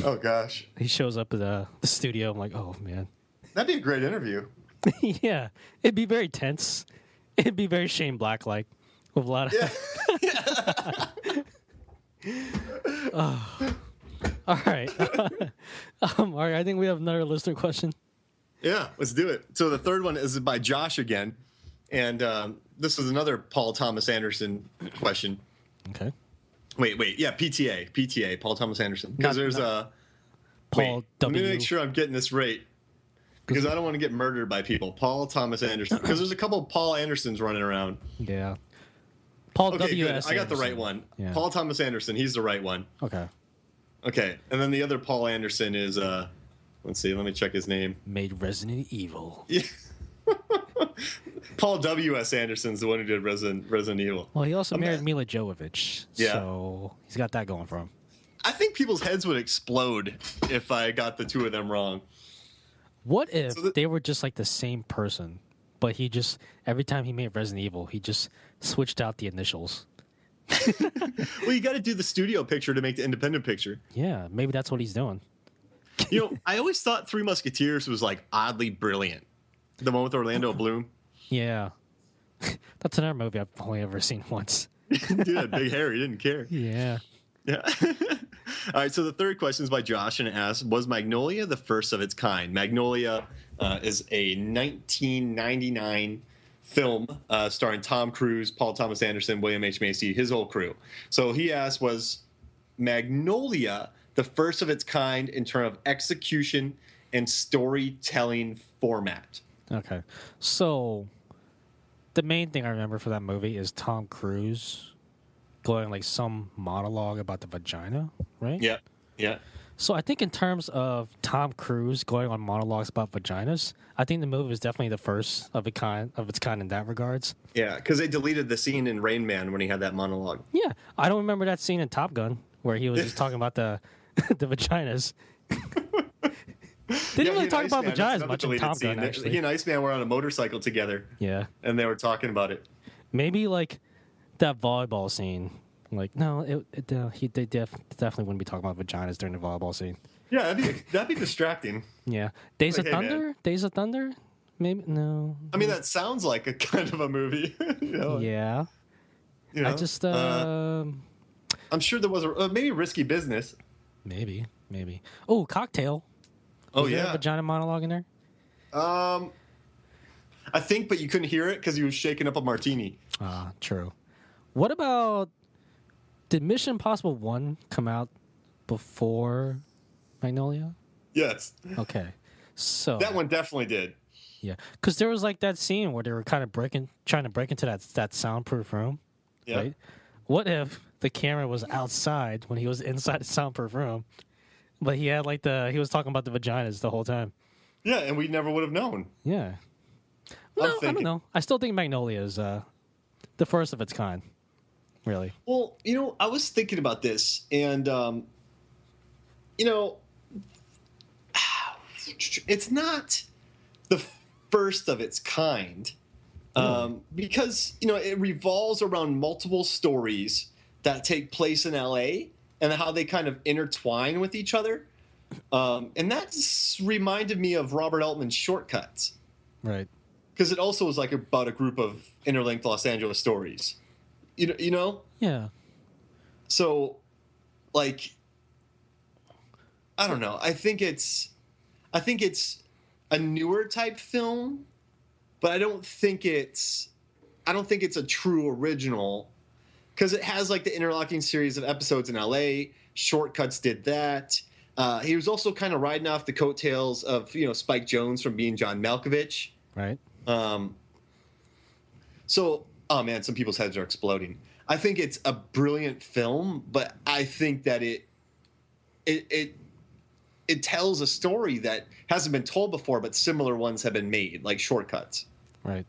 Oh gosh, He shows up at the studio. I'm like, oh man. that'd be a great interview. Yeah, it'd be very tense. It'd be very Shane Black like, with a lot of. Oh. All right. All right. I think we have another listener question. Yeah, let's do it. So the third one is by Josh again, and this is another Paul Thomas Anderson question. Okay. Wait, yeah, PTA, Paul Thomas Anderson. Because there's a Paul Let W. me make sure I'm getting this right, because I don't want to get murdered by people. Paul Thomas Anderson, because there's a couple of Paul Andersons running around. Yeah. Paul Okay, W. good. S. I got the Anderson. right one. Yeah. Paul Thomas Anderson, he's the right one. Okay. Okay, and then the other Paul Anderson is let's see, let me check his name. Made Resident Evil. Yeah. Paul W.S. Anderson's the one who did Resident Evil. Well, he also married Mila Jovovich. Yeah. So he's got that going for him. I think people's heads would explode if I got the two of them wrong. What if So they were just like the same person, but he just, every time he made Resident Evil, he just switched out the initials? Well, you got to do the studio picture to make the independent picture. Yeah, maybe that's what he's doing. You know, I always thought Three Musketeers was like oddly brilliant. The one with Orlando Bloom. Yeah. That's another movie I've only ever seen once. Dude had big hair. He didn't care. Yeah. Yeah. All right. So the third question is by Josh, and it asks, was Magnolia the first of its kind? Magnolia is a 1999 film starring Tom Cruise, Paul Thomas Anderson, William H. Macy, his whole crew. So he asked, was Magnolia the first of its kind in terms of execution and storytelling format? Okay. So the main thing I remember for that movie is Tom Cruise going like some monologue about the vagina, right? Yeah. Yeah. So I think in terms of Tom Cruise going on monologues about vaginas, I think the movie is definitely the first of its kind in that regards. Yeah, because they deleted the scene in Rain Man when he had that monologue. Yeah, I don't remember that scene in Top Gun where he was just talking about the the vaginas. They didn't really talk about vaginas much in Top Gun, actually. He and Iceman were on a motorcycle together. Yeah, and they were talking about it. maybe like that volleyball scene. Like, no, they definitely wouldn't be talking about vaginas during the volleyball scene. Yeah, that'd be distracting. Yeah, Days of Hey, Thunder. man. Days of Thunder. Maybe no. I mean, that sounds like a kind of a movie. You know? Yeah, You know? I just I'm sure there was maybe Risky Business. maybe. Oh, Cocktail. Oh Was there a yeah. vagina monologue in there? I think, but you couldn't hear it because he was shaking up a martini. Ah, true. What about, did Mission Impossible 1 come out before Magnolia? Yes, Okay. So that one definitely did. yeah, because there was like that scene where they were kind of trying to break into that soundproof room. Yeah. Right? What if the camera was outside when he was inside the soundproof room, but he had like he was talking about the vaginas the whole time? Yeah, and we never would have known. Yeah. No, I don't thinking- know. I still think Magnolia is the first of its kind. Really. Well, you know, I was thinking about this, and you know, it's not the first of its kind, because you know it revolves around multiple stories that take place in LA and how they kind of intertwine with each other, and that reminded me of Robert Altman's Shortcuts, Right. because it also was like about a group of interlinked Los Angeles stories. You know? Yeah. So, like, I don't know. I think it's a newer type film, but I don't think it's a true original, because it has like the interlocking series of episodes in LA. Shortcuts did that. He was also kind of riding off the coattails of Spike Jonze from being John Malkovich. Right. So, oh man, some people's heads are exploding. I think it's a brilliant film, but I think that it tells a story that hasn't been told before, but similar ones have been made, like Shortcuts. Right.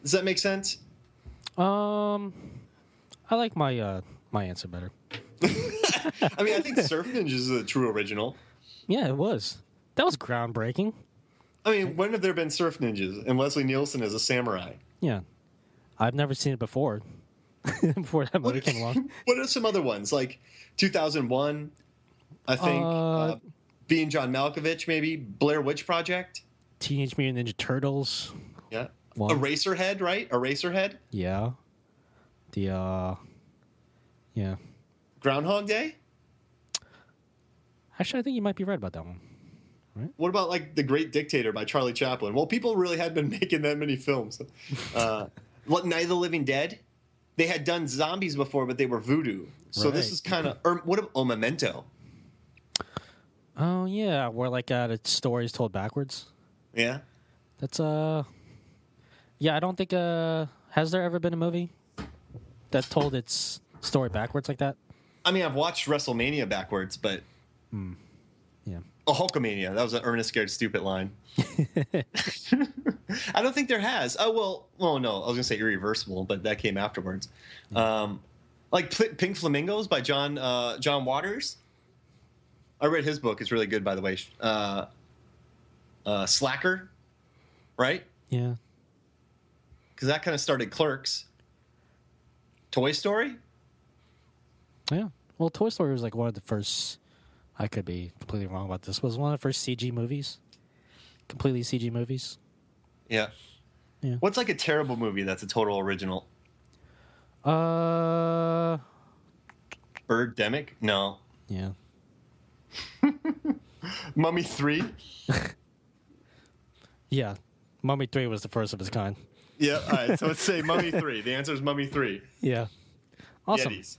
Does that make sense? I like my answer better. I mean, I think Surf Ninjas is a true original. Yeah, it was. That was groundbreaking. I mean, when have there been surf ninjas and Leslie Nielsen as a samurai? Yeah, I've never seen it before. Before that movie came along. What are some other ones? Like 2001, I think. Being John Malkovich, maybe Blair Witch Project. Teenage Mutant Ninja Turtles. Yeah. One. Eraserhead, right? Eraserhead. Yeah. Yeah. Groundhog Day. Actually, I think you might be right about that one. What about like The Great Dictator by Charlie Chaplin? Well, people really had been making that many films. What, Night of the Living Dead? They had done zombies before, but they were voodoo. So this is kind of, or what? Memento. Oh yeah, where like the story is told backwards. Yeah. That's yeah. I don't think has there ever been a movie that told its story backwards like that? I mean, I've watched WrestleMania backwards, but yeah. Oh, Hulkamania. That was an Ernest Scared Stupid line. I don't think there has. Oh, well, no. I was going to say Irreversible, but that came afterwards. Like Pink Flamingos by John Waters. I read his book. It's really good, by the way. Slacker, right? Yeah. Because that kind of started Clerks. Toy Story? Yeah. Well, Toy Story was like one of the first. I could be completely wrong about this. Was one of the first CG movies. Completely CG movies. Yeah. What's like a terrible movie that's a total original? Birdemic? No. Yeah. Mummy 3? Yeah. Mummy 3 was the first of its kind. Yeah, all right. So let's say Mummy 3. The answer is Mummy 3. Yeah. Awesome. Yetis.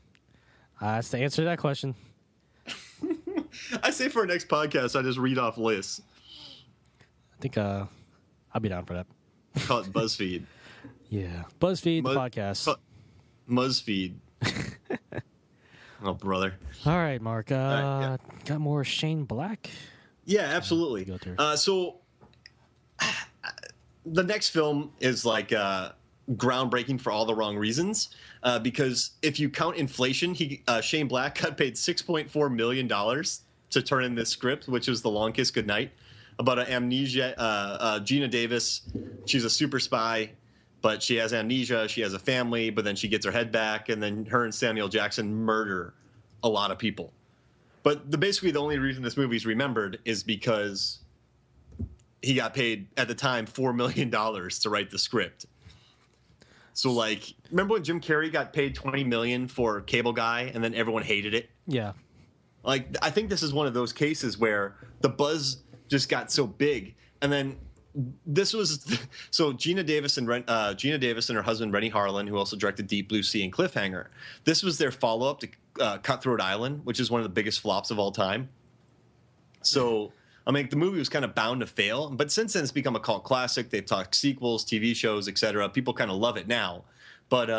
That's the answer to that question. I say for our next podcast, I just read off lists. I think I'll be down for that. Call it BuzzFeed. Yeah. BuzzFeed, the podcast. Muzzfeed. Oh, brother. All right, Mark. Yeah. Got more Shane Black? Yeah, absolutely. Go through. So the next film is like groundbreaking for all the wrong reasons. Because if you count inflation, Shane Black got paid $6.4 million to turn in this script, which was The Long Kiss Goodnight, about an amnesia. Gina Davis, she's a super spy, but she has amnesia. She has a family, but then she gets her head back, and then her and Samuel Jackson murder a lot of people. But basically the only reason this movie's remembered is because he got paid, at the time, $4 million to write the script. So, like, remember when Jim Carrey got paid $20 million for Cable Guy, and then everyone hated it? Yeah. Like, I think this is one of those cases where the buzz just got so big, and then this was so Gina Davis and her husband Rennie Harlan, who also directed Deep Blue Sea and Cliffhanger. This was their follow-up to Cutthroat Island, which is one of the biggest flops of all time. So, I mean, the movie was kind of bound to fail, but since then it's become a cult classic. They've talked sequels, TV shows, etc. People kind of love it now, but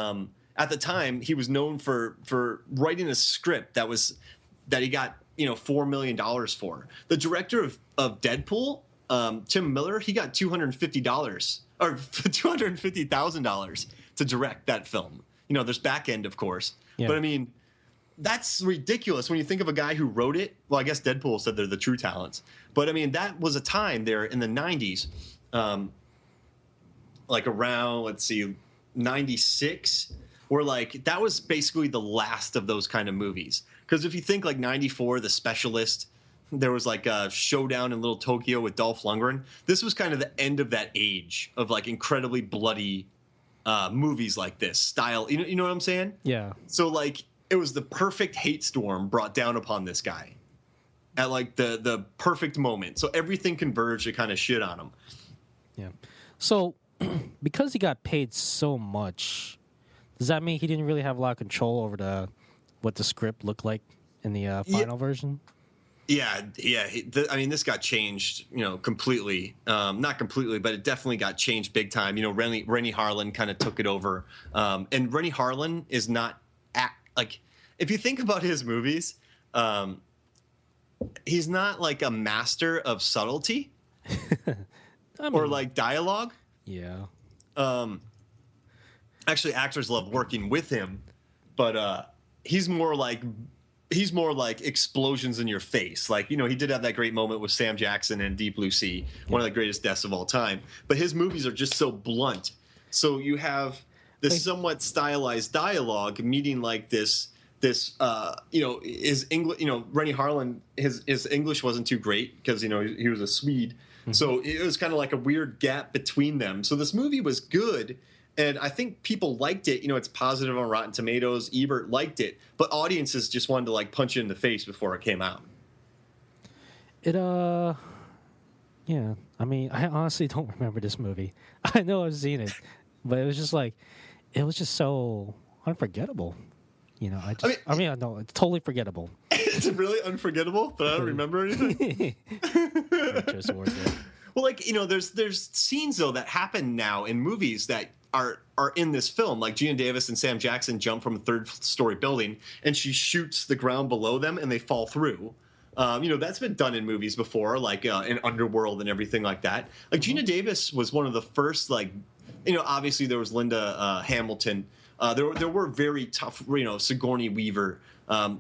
at the time he was known for writing a script that he got $4 million for. The director of Deadpool, Tim Miller, he got $250 or $250,000 to direct that film. There's back end, of course, but I mean, that's ridiculous when you think of a guy who wrote it. Well, I guess Deadpool said they're the true talents. But, I mean, that was a time there in the 90s, like around, let's see, 96, where, like, that was basically the last of those kind of movies. Because if you think, like, 94, The Specialist, there was, like, a Showdown in Little Tokyo with Dolph Lundgren. This was kind of the end of that age of, like, incredibly bloody movies like this style. You know what I'm saying? Yeah. So, like, it was the perfect hate storm brought down upon this guy at like the perfect moment. So everything converged to kind of shit on him. Yeah. So because he got paid so much, does that mean he didn't really have a lot of control over what the script looked like in the final version? Yeah. I mean, this got changed, completely. Not completely, but it definitely got changed big time. Rennie Harlan kind of took it over. And Rennie Harlan is not like, if you think about his movies, he's not like a master of subtlety or like dialogue. Yeah. Actually, actors love working with him, but he's more like he's more like explosions in your face. Like, you know, he did have that great moment with Sam Jackson in Deep Blue Sea, one of the greatest deaths of all time. But his movies are just so blunt. So you have this somewhat stylized dialogue meeting like this you know, his English, you know, Rennie Harlan, his English wasn't too great because, you know, he was a Swede. Mm-hmm. So it was kind of like a weird gap between them. So this movie was good. And I think people liked it. You know, it's positive on Rotten Tomatoes. Ebert liked it. But audiences just wanted to, like, punch it in the face before it came out. Yeah. I mean, I honestly don't remember this movie. I know I've seen it. But it was just like, it was just so unforgettable. You know, I mean, no, it's totally forgettable. It's really unforgettable, but I don't remember anything. Well, like, you know, there's scenes, though, that happen now in movies that are in this film. Like Gina Davis and Sam Jackson jump from a third-story building, and she shoots the ground below them, and they fall through. You know, that's been done in movies before, like in Underworld and everything like that. Like, Gina Davis was one of the first, like, you know, obviously there was Linda Hamilton. There were very tough, you know, Sigourney Weaver,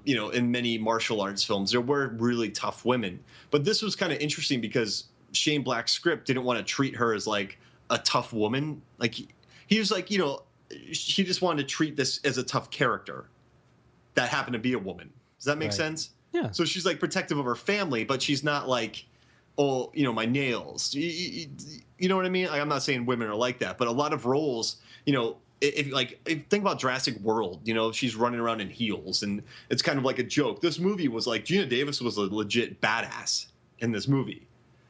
you know, in many martial arts films. There were really tough women. But this was kind of interesting because Shane Black's script didn't want to treat her as, like, a tough woman. Like, he was like, you know, he just wanted to treat this as a tough character that happened to be a woman. Does that make sense? Yeah. So she's, like, protective of her family, but she's not like, oh, you know, my nails. You know what I mean? Like, I'm not saying women are like that, but a lot of roles, you know, if think about Jurassic World, you know, she's running around in heels, and it's kind of like a joke. This movie was like, Gina Davis was a legit badass in this movie.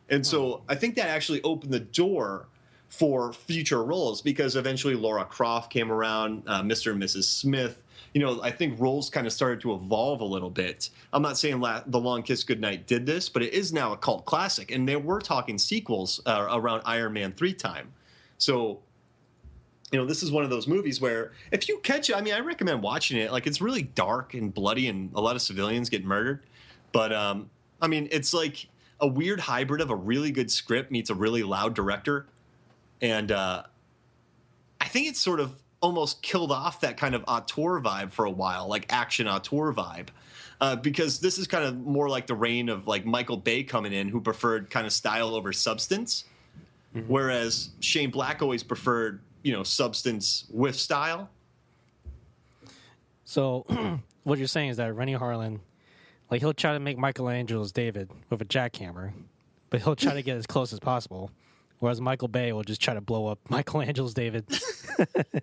And so I think that actually opened the door for future roles, because eventually Laura Croft came around, Mr. and Mrs. Smith. You know, I think roles kind of started to evolve a little bit. I'm not saying The Long Kiss Goodnight did this, but it is now a cult classic. And they were talking sequels around Iron Man 3 time. So, you know, this is one of those movies where if you catch it, I mean, I recommend watching it. Like, it's really dark and bloody, and a lot of civilians get murdered. But, I mean, it's like a weird hybrid of a really good script meets a really loud director. And I think it's sort of almost killed off that kind of auteur vibe for a while, like action auteur vibe. Because this is kind of more like the reign of, like, Michael Bay coming in, who preferred kind of style over substance. Mm-hmm. Whereas Shane Black always preferred, you know, substance with style. So what you're saying is that Rennie Harlan, like, he'll try to make Michelangelo's David with a jackhammer, but he'll try to get as close as possible. Whereas Michael Bay will just try to blow up Michelangelo's David.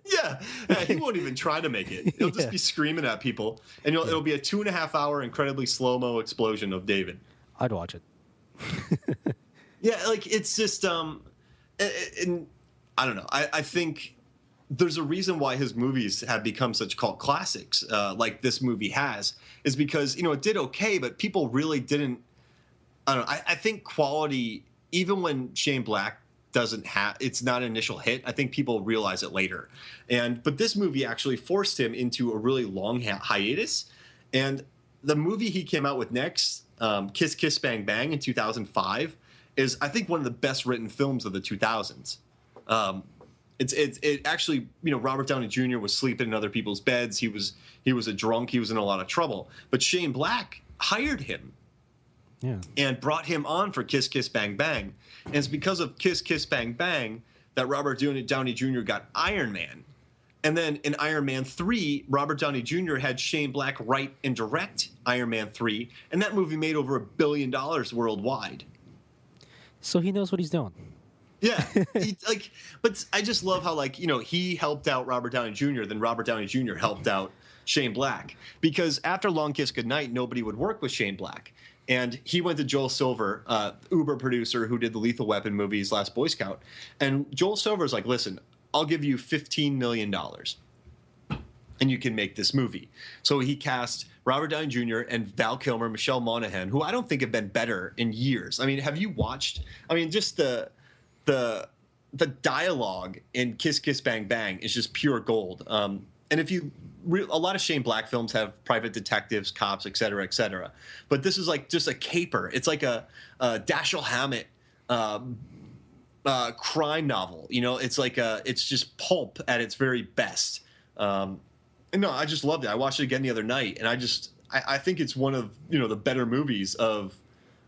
Yeah, he won't even try to make it. He'll just be screaming at people, and it'll be a 2.5 hour incredibly slow-mo explosion of David. I'd watch it. Yeah, like, it's just, and I don't know. I think there's a reason why his movies have become such cult classics, like this movie has, is because, you know, it did okay, but people really didn't. I don't know. I think quality, even when Shane Black it's not an initial hit, I think people realize it later. But this movie actually forced him into a really long hiatus. And the movie he came out with next, Kiss Kiss Bang Bang in 2005, is, I think, one of the best written films of the 2000s. It actually, you know, Robert Downey Jr. was sleeping in other people's beds. He was a drunk. He was in a lot of trouble. But Shane Black hired him. Yeah. And brought him on for Kiss Kiss Bang Bang. And it's because of Kiss Kiss Bang Bang that Robert Downey Jr. got Iron Man. And then in Iron Man 3, Robert Downey Jr. had Shane Black write and direct Iron Man 3, and that movie made over $1 billion worldwide. So he knows what he's doing. Yeah. But I just love how, like, you know, he helped out Robert Downey Jr., then Robert Downey Jr. helped out Shane Black. Because after Long Kiss Goodnight, nobody would work with Shane Black. And he went to Joel Silver, Uber producer who did the Lethal Weapon movies, Last Boy Scout. And Joel Silver's like, listen, I'll give you $15 million and you can make this movie. So he cast Robert Downey Jr. and Val Kilmer, Michelle Monaghan, who I don't think have been better in years. I mean, have you watched? I mean, just the dialogue in Kiss Kiss Bang Bang is just pure gold. And if you a lot of Shane Black films have private detectives, cops, et cetera, et cetera. But this is like just a caper. It's like a Dashiell Hammett crime novel. You know, it's like it's just pulp at its very best. And no, I just loved it. I watched it again the other night, and I think it's one of the better movies of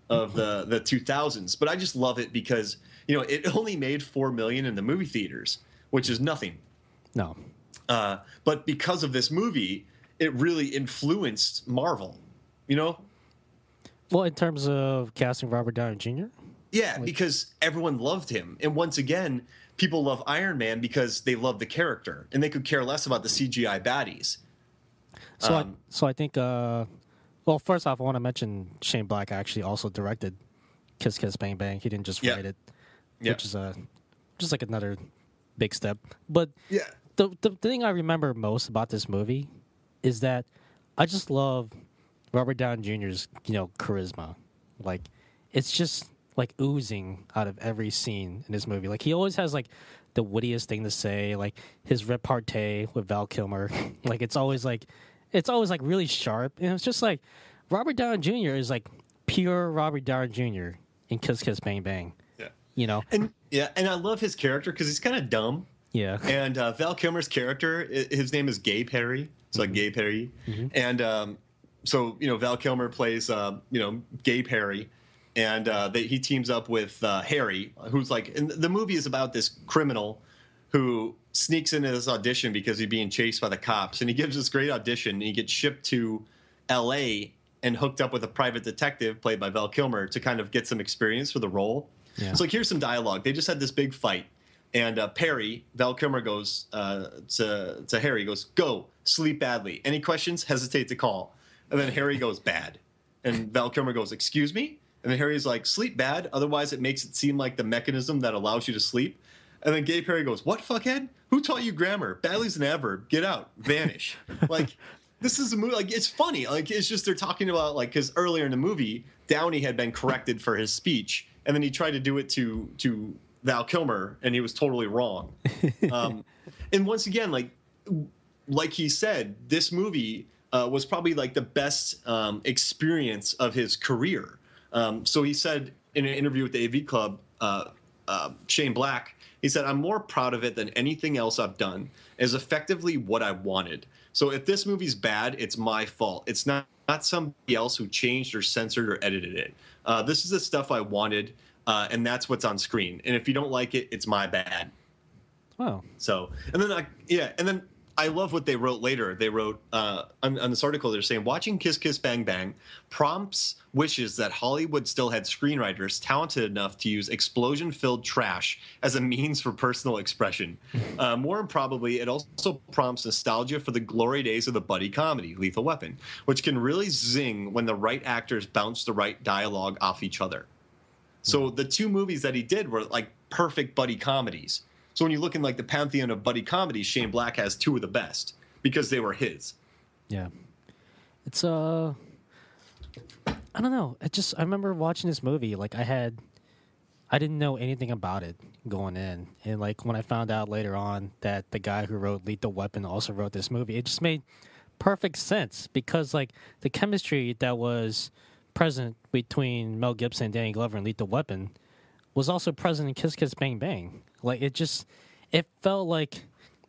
the 2000s. But I just love it because it only made 4 million in the movie theaters, which is nothing. No. But because of this movie, it really influenced Marvel. Well, in terms of casting Robert Downey Jr. Yeah, because everyone loved him. And once again, people love Iron Man because they love the character and they could care less about the CGI baddies. So I think, well, first off, I want to mention Shane Black actually also directed Kiss Kiss Bang Bang. He didn't just write it, which is just like another big step. But the thing I remember most about this movie is that I just love Robert Downey Jr.'s, charisma. Like, it's just like oozing out of every scene in this movie. Like, he always has like the wittiest thing to say. Like his repartee with Val Kilmer, like it's always like really sharp. And it's just like Robert Downey Jr. is like pure Robert Downey Jr. in Kiss Kiss Bang Bang. Yeah, and I love his character because he's kind of dumb. Yeah, and Val Kilmer's character, his name is Gay Perry. It's like Gay Perry, and so Val Kilmer plays Gay Perry. And he teams up with Harry, who's like, and the movie is about this criminal who sneaks into this audition because he's being chased by the cops. And he gives this great audition and he gets shipped to L.A. and hooked up with a private detective played by Val Kilmer to kind of get some experience for the role. Yeah. So like, here's some dialogue. They just had this big fight. And Val Kilmer goes to Harry, he goes, "Go, sleep badly. Any questions, hesitate to call." And then Harry goes, "Bad." And Val Kilmer goes, "Excuse me?" And then Harry's like, "Sleep bad, otherwise it makes it seem like the mechanism that allows you to sleep." And then Gay Perry goes, "What, fuckhead? Who taught you grammar? Badly's an adverb. Get out. Vanish." Like, this is a movie, like, it's funny. Like, it's just they're talking about, like, because earlier in the movie, Downey had been corrected for his speech, and then he tried to do it to Val Kilmer, and he was totally wrong. And once again, like he said, this movie was probably, like, the best experience of his career. So he said in an interview with the AV Club, Shane Black, he said, "I'm more proud of it than anything else I've done. It's effectively what I wanted. So if this movie's bad, it's my fault. It's not somebody else who changed or censored or edited it. This is the stuff I wanted, and that's what's on screen. And if you don't like it, it's my bad." Wow. So, and then I love what they wrote later. They wrote on this article, they're saying, "Watching Kiss Kiss Bang Bang prompts wishes that Hollywood still had screenwriters talented enough to use explosion-filled trash as a means for personal expression. More improbably, it also prompts nostalgia for the glory days of the buddy comedy, Lethal Weapon, which can really zing when the right actors bounce the right dialogue off each other." So the two movies that he did were like perfect buddy comedies. So when you look in like the pantheon of buddy comedies, Shane Black has two of the best because they were his. Yeah. It's I don't know. I remember watching this movie, like I didn't know anything about it going in. And like when I found out later on that the guy who wrote Lethal Weapon also wrote this movie, it just made perfect sense because like the chemistry that was present between Mel Gibson and Danny Glover in Lethal Weapon was also present in Kiss Kiss Bang Bang. Like it felt like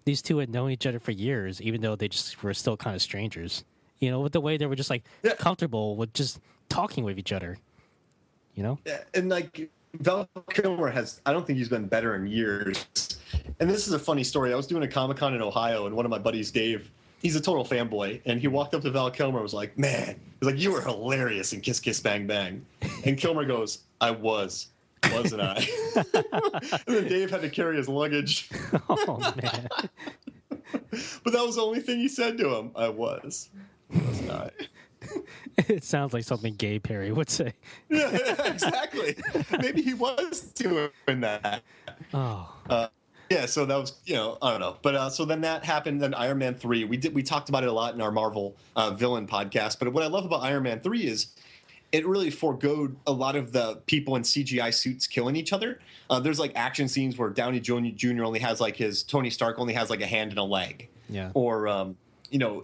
these two had known each other for years, even though they just were still kind of strangers. With the way they were just like comfortable with just talking with each other. Yeah, and like Val Kilmer I don't think he's been better in years. And this is a funny story. I was doing a Comic-Con in Ohio, and one of my buddies, Dave, he's a total fanboy, and he walked up to Val Kilmer and was like, "Man," he's like, "you were hilarious in Kiss Kiss Bang Bang." And Kilmer goes, "I wasn't I?" And then Dave had to carry his luggage. Oh, man. But that was the only thing he said to him. Wasn't I? It sounds like something Gay Perry would say. Yeah, exactly. Maybe he was doing that. Oh. Yeah, so that was, I don't know. But so then that happened. Then Iron Man 3, we talked about it a lot in our Marvel villain podcast. But what I love about Iron Man 3 is it really foregoed a lot of the people in CGI suits killing each other. There's like action scenes where Downey Jr. only has like Tony Stark only has like a hand and a leg. Yeah. Or,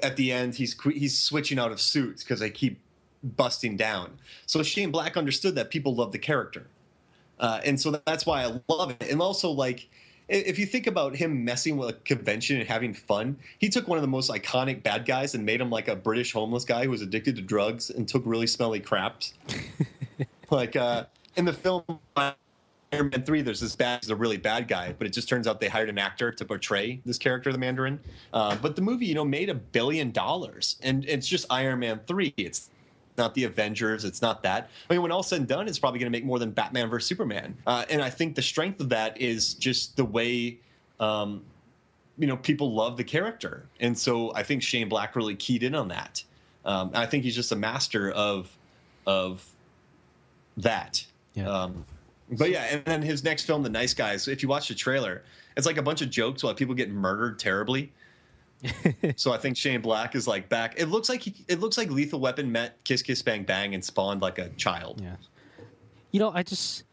at the end, he's switching out of suits because they keep busting down. So Shane Black understood that people love the character. And so that's why I love it. And also, like, if you think about him messing with a convention and having fun, he took one of the most iconic bad guys and made him like a British homeless guy who was addicted to drugs and took really smelly craps. Like in the film Iron Man 3, there's this bad, he's a really bad guy, but it just turns out they hired an actor to portray this character, the Mandarin. But the movie, made $1 billion, and it's just Iron Man 3. It's not the Avengers. It's not that. I mean, when all said and done, it's probably going to make more than Batman vs Superman. And I think the strength of that is just the way, people love the character. And so I think Shane Black really keyed in on that. I think he's just a master of that. Yeah. But yeah, and then his next film, The Nice Guys, if you watch the trailer, it's like a bunch of jokes while people get murdered terribly. So I think Shane Black is like back. It looks like Lethal Weapon met Kiss Kiss Bang Bang and spawned like a child. Yeah. I just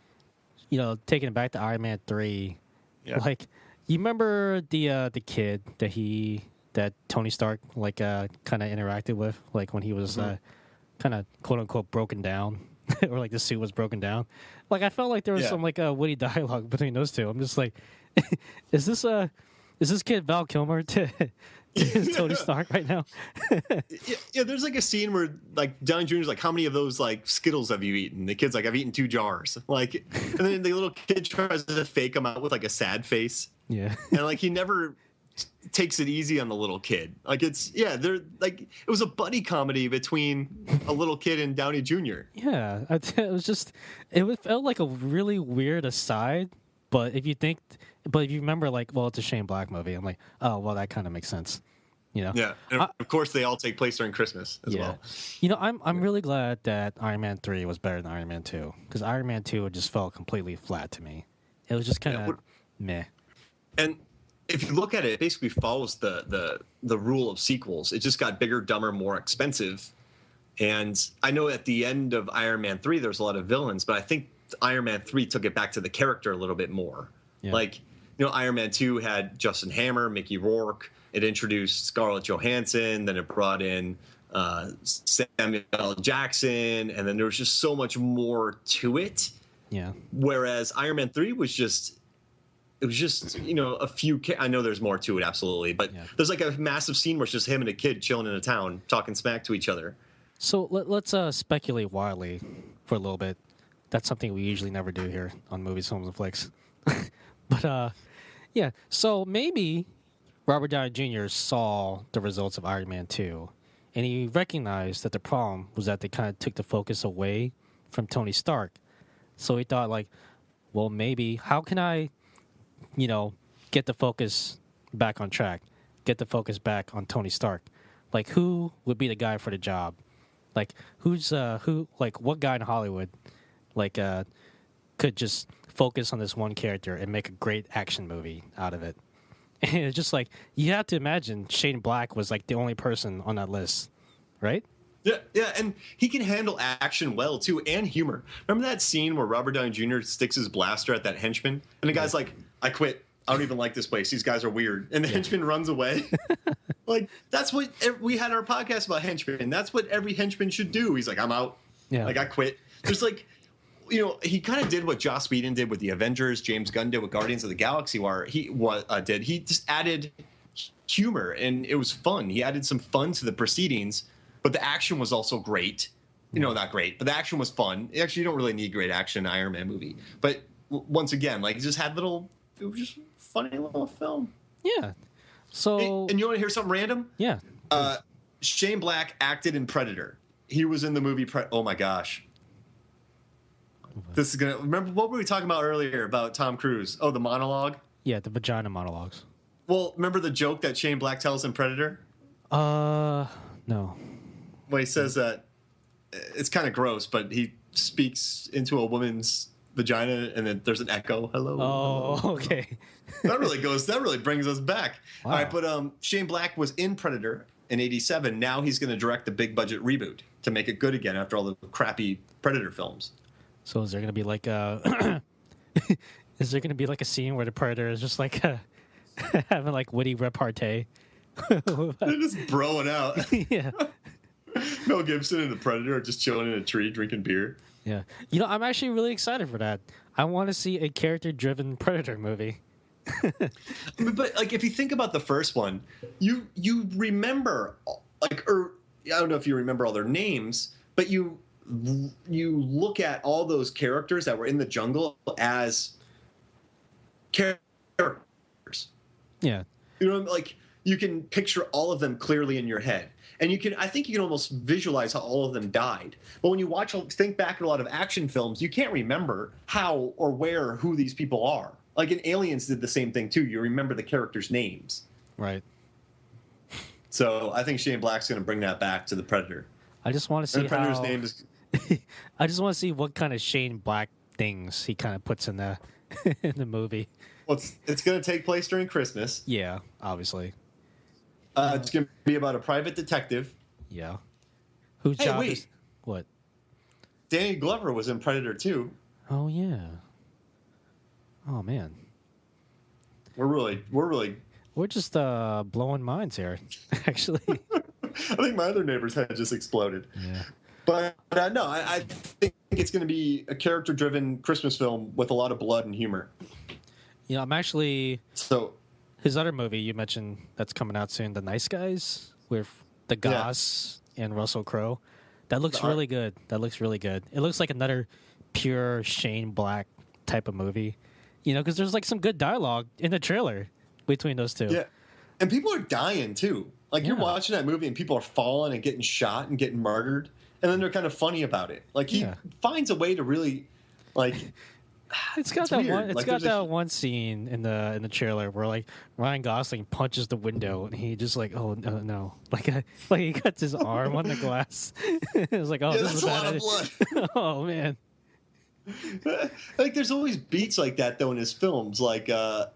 taking it back to Iron Man 3. Yeah. Like, you remember the kid that Tony Stark kind of interacted with, like when he was kind of quote unquote broken down, or like the suit was broken down. Like, I felt like there was some like witty dialogue between those two. I'm just like, is this kid Val Kilmer to Tony Stark right now? Yeah, there's like a scene where like Downey Jr.'s like, how many of those like Skittles have you eaten? The kid's like, I've eaten 2 jars. Like, and then the little kid tries to fake him out with like a sad face. Yeah. And like he never takes it easy on the little kid. Like they're like, it was a buddy comedy between a little kid and Downey Jr. Yeah, it felt like a really weird aside. But if you remember, like, well, it's a Shane Black movie, I'm like, oh, well, that kind of makes sense, Yeah, and of course they all take place during Christmas as well. I'm really glad that Iron Man 3 was better than Iron Man 2, because Iron Man 2 just felt completely flat to me. It was just kind of meh. And if you look at it, it basically follows the rule of sequels. It just got bigger, dumber, more expensive. And I know at the end of Iron Man 3, there's a lot of villains, but I think Iron Man 3 took it back to the character a little bit more. Yeah. Like, Iron Man 2 had Justin Hammer, Mickey Rourke. It introduced Scarlett Johansson. Then it brought in Samuel L. Jackson. And then there was just so much more to it. Yeah. Whereas Iron Man 3 was just, a few. I know there's more to it, absolutely. But there's like a massive scene where it's just him and a kid chilling in a town, talking smack to each other. So let's speculate wildly for a little bit. That's something we usually never do here on Movies, Films, and Flicks. But, so maybe Robert Downey Jr. saw the results of Iron Man 2, and he recognized that the problem was that they kind of took the focus away from Tony Stark. So he thought, like, well, maybe, how can I, get the focus back on track, get the focus back on Tony Stark? Like, who would be the guy for the job? Like, what guy in Hollywood could just focus on this one character and make a great action movie out of it? And it's just like, you have to imagine Shane Black was like the only person on that list, right? Yeah, and he can handle action well too, and humor. Remember that scene where Robert Downey Jr. sticks his blaster at that henchman, and the guy's like, "I quit. I don't even like this place. These guys are weird," and the henchman runs away. Like, that's what we had our podcast about henchmen. That's what every henchman should do. He's like, "I'm out. Like, I quit." There's like, he kind of did what Joss Whedon did with the Avengers. James Gunn did with Guardians of the Galaxy. He just added humor, and it was fun. He added some fun to the proceedings, but the action was also great. Not great, but the action was fun. Actually, you don't really need great action in an Iron Man movie. But once again, like, it just had it was just a funny little film. Yeah. So, and you want to hear something random? Yeah. Shane Black acted in Predator. He was in the movie oh my gosh. This is gonna remember what were we talking about earlier about Tom Cruise? Oh, the monologue? Yeah, the vagina monologues. Well, remember the joke that Shane Black tells in Predator? No. Well, he says that it's kind of gross, but he speaks into a woman's vagina and then there's an echo. Hello. Oh, hello. okay. That really brings us back. Wow. All right, but Shane Black was in Predator in '87. Now he's going to direct the big budget reboot to make it good again after all the crappy Predator films. So is there going to be like a scene where the Predator is just like having like witty repartee? They're just broing out. Yeah. Mel Gibson and the Predator are just chilling in a tree drinking beer. Yeah. I'm actually really excited for that. I want to see a character-driven Predator movie. But like, if you think about the first one, you remember, like, or I don't know if you remember all their names, but you look at all those characters that were in the jungle as characters. Yeah. You know, like, you can picture all of them clearly in your head, and I think you can almost visualize how all of them died. But when you think back at a lot of action films, you can't remember how or who these people are. Like in Aliens did the same thing too. You remember the characters' names. Right. So I think Shane Black's going to bring that back to the Predator. I just want to see and the Predator's name is. I just want to see what kind of Shane Black things he kind of puts in the in the movie. Well, it's going to take place during Christmas. Yeah, obviously. It's going to be about a private detective. Yeah. Whose job is what? Danny Glover was in Predator 2. Oh yeah. Oh man. We're just blowing minds here, actually. I think my other neighbor's head just exploded. Yeah. But no, I think it's going to be a character-driven Christmas film with a lot of blood and humor. You know, I'm actually... So his other movie you mentioned that's coming out soon, The Nice Guys, with the Goss and Russell Crowe. That looks really good. It looks like another pure Shane Black type of movie. You know, because there's like some good dialogue in the trailer between those two. Yeah. And people are dying, too. Like, you're watching that movie and people are falling and getting shot and getting murdered. And then they're kind of funny about it. Like, he finds a way to really, like... It's got that one scene in the trailer where like Ryan Gosling punches the window and he just like no like he cuts his arm on the glass. It's like this is a lot of blood. Oh man. Like there's always beats like that though in his films. Like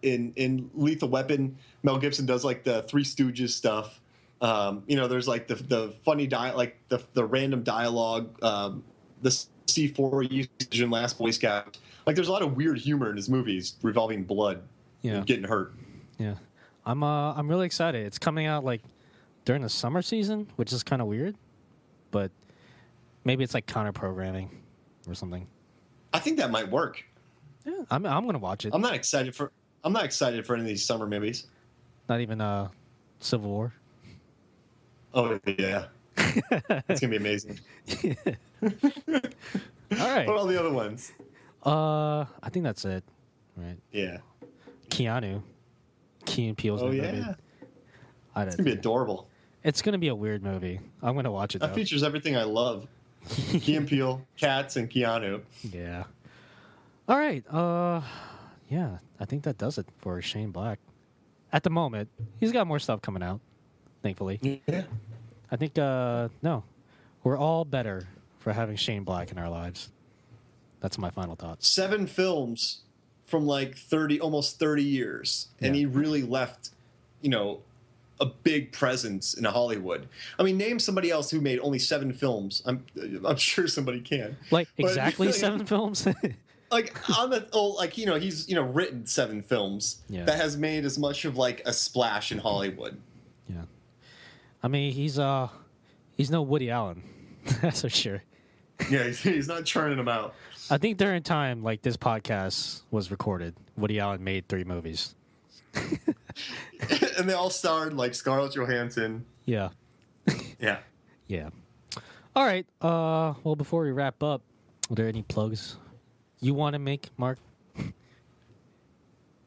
in Lethal Weapon, Mel Gibson does like the Three Stooges stuff. You know, there's like the funny like the random dialogue, the C4 usage in Last Boy Scout. Like there's a lot of weird humor in his movies revolving blood and getting hurt. Yeah. I'm really excited. It's coming out like during the summer season, which is kind of weird, but maybe it's like counter programming or something. I think that might work. Yeah, I'm going to watch it. I'm not excited for any of these summer movies. Not even Civil War. Oh yeah. It's going to be amazing. All right. What are all the other ones? I think that's it. Right. Yeah. Key and Peele's movie. Yeah. It's gonna be adorable. It's gonna be a weird movie. I'm gonna watch it. That features everything I love. Key and Peele, cats, and Keanu. Yeah. All right. Yeah. I think that does it for Shane Black. At the moment, he's got more stuff coming out. Thankfully. Yeah. I think no, we're all better for having Shane Black in our lives. That's my final thought. 7 films from like almost 30 years. And he really left, a big presence in Hollywood. I mean, name somebody else who made only 7 films. I'm sure somebody can. Like exactly 7 films? Like he's written 7 films that has made as much of like a splash in Hollywood. Yeah. I mean, he's no Woody Allen. That's for sure. Yeah, he's not churning them out. I think during time like this podcast was recorded, Woody Allen made 3 movies. And they all starred like Scarlett Johansson. Yeah. Yeah. Yeah. All right. Well, before we wrap up, are there any plugs you want to make, Mark?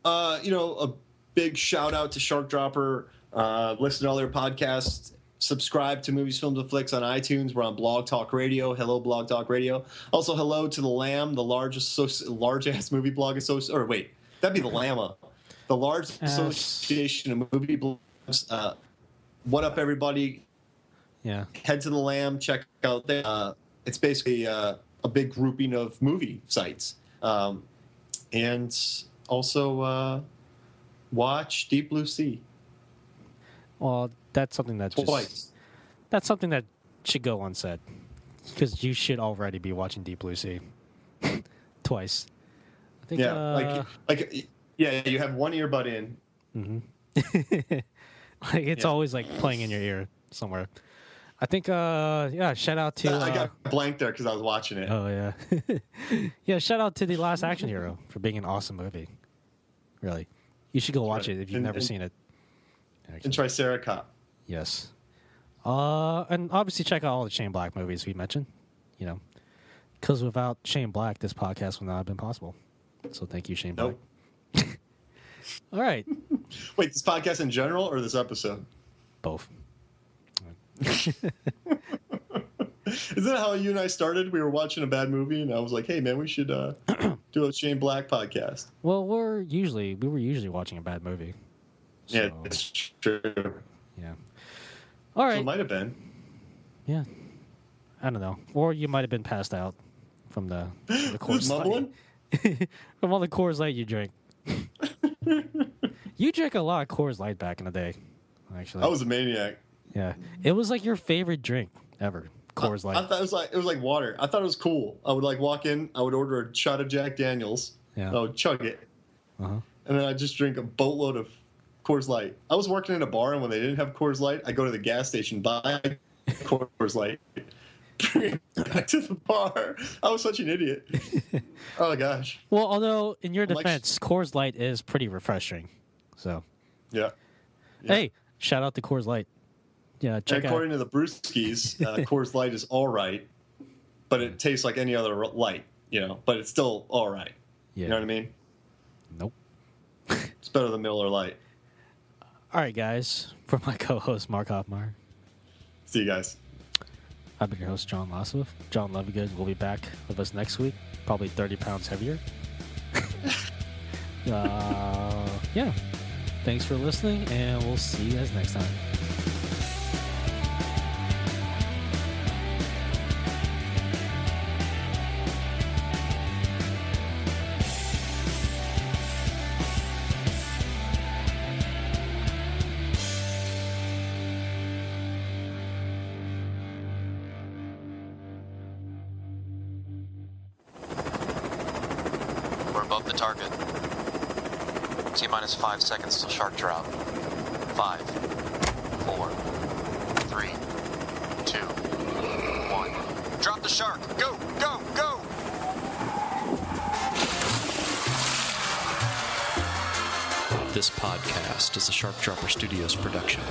A big shout out to Shark Dropper. Listen to all their podcasts. Subscribe to Movies, Films, and Flicks on iTunes. We're on Blog Talk Radio. Hello, Blog Talk Radio. Also, hello to the LAM, the large-ass movie blog association. Or wait, that'd be the LAMA. The Large Association of Movie Blogs. What up, everybody? Yeah. Head to the LAM. Check out there. It's basically a big grouping of movie sites. And also watch Deep Blue Sea. Well, that's something that that's something that should go unsaid, because you should already be watching Deep Blue Sea twice. I think, you have one earbud in. Mm-hmm. Like it's always like playing in your ear somewhere. I think, shout out to... I got blank there because I was watching it. Oh, yeah. Yeah, shout out to The Last Action Hero for being an awesome movie. Really. You should go watch right. it if you've never seen it. And Actually. Triceracop. Yes. And obviously check out all the Shane Black movies we mentioned. You know, because without Shane Black, this podcast would not have been possible. So thank you, Shane Black. Nope. All right. Wait, this podcast in general or this episode? Both. Isn't that how you and I started? We were watching a bad movie, and I was like, "Hey, man, we should do a Shane Black podcast." Well, we were usually watching a bad movie. Yeah, So, it's true. yeah. All So right. it might have been. Yeah. I don't know. Or you might have been passed out from the Coors Mumbling? Light. From all the Coors Light you drink. You drank a lot of Coors Light back in the day, actually. I was a maniac. Yeah. It was like your favorite drink ever. Coors Light. I thought it was like water. I thought it was cool. I would like walk in, I would order a shot of Jack Daniels, Yeah. and I would chug it, Uh-huh. and then I'd just drink a boatload of Coors Light. I was working in a bar, and when they didn't have Coors Light, I'd go to the gas station, buy Coors Light, bring it back to the bar. I was such an idiot. Oh, gosh. Well, although, in your I'm like- defense, Coors Light is pretty refreshing. So, Yeah. Yeah. hey, shout out to Coors Light. Yeah, And check out. according to the Brewskis, Coors Light is all right, but it tastes like any other light, but it's still all right. Yeah. You know what I mean? Nope. It's better than Miller Lite. All right, guys. For my co-host, Mark Hoffmeyer. See you guys. I've been your host, John Lossoff. John Lovegood will be back with us next week, probably 30 pounds heavier. Yeah. Thanks for listening, and we'll see you guys next time. We're above the target. T-minus 5 seconds till shark drop. 5, 4, 3, 2, 1. Drop the shark! Go! Go! Go! This podcast is a Shark Dropper Studios production.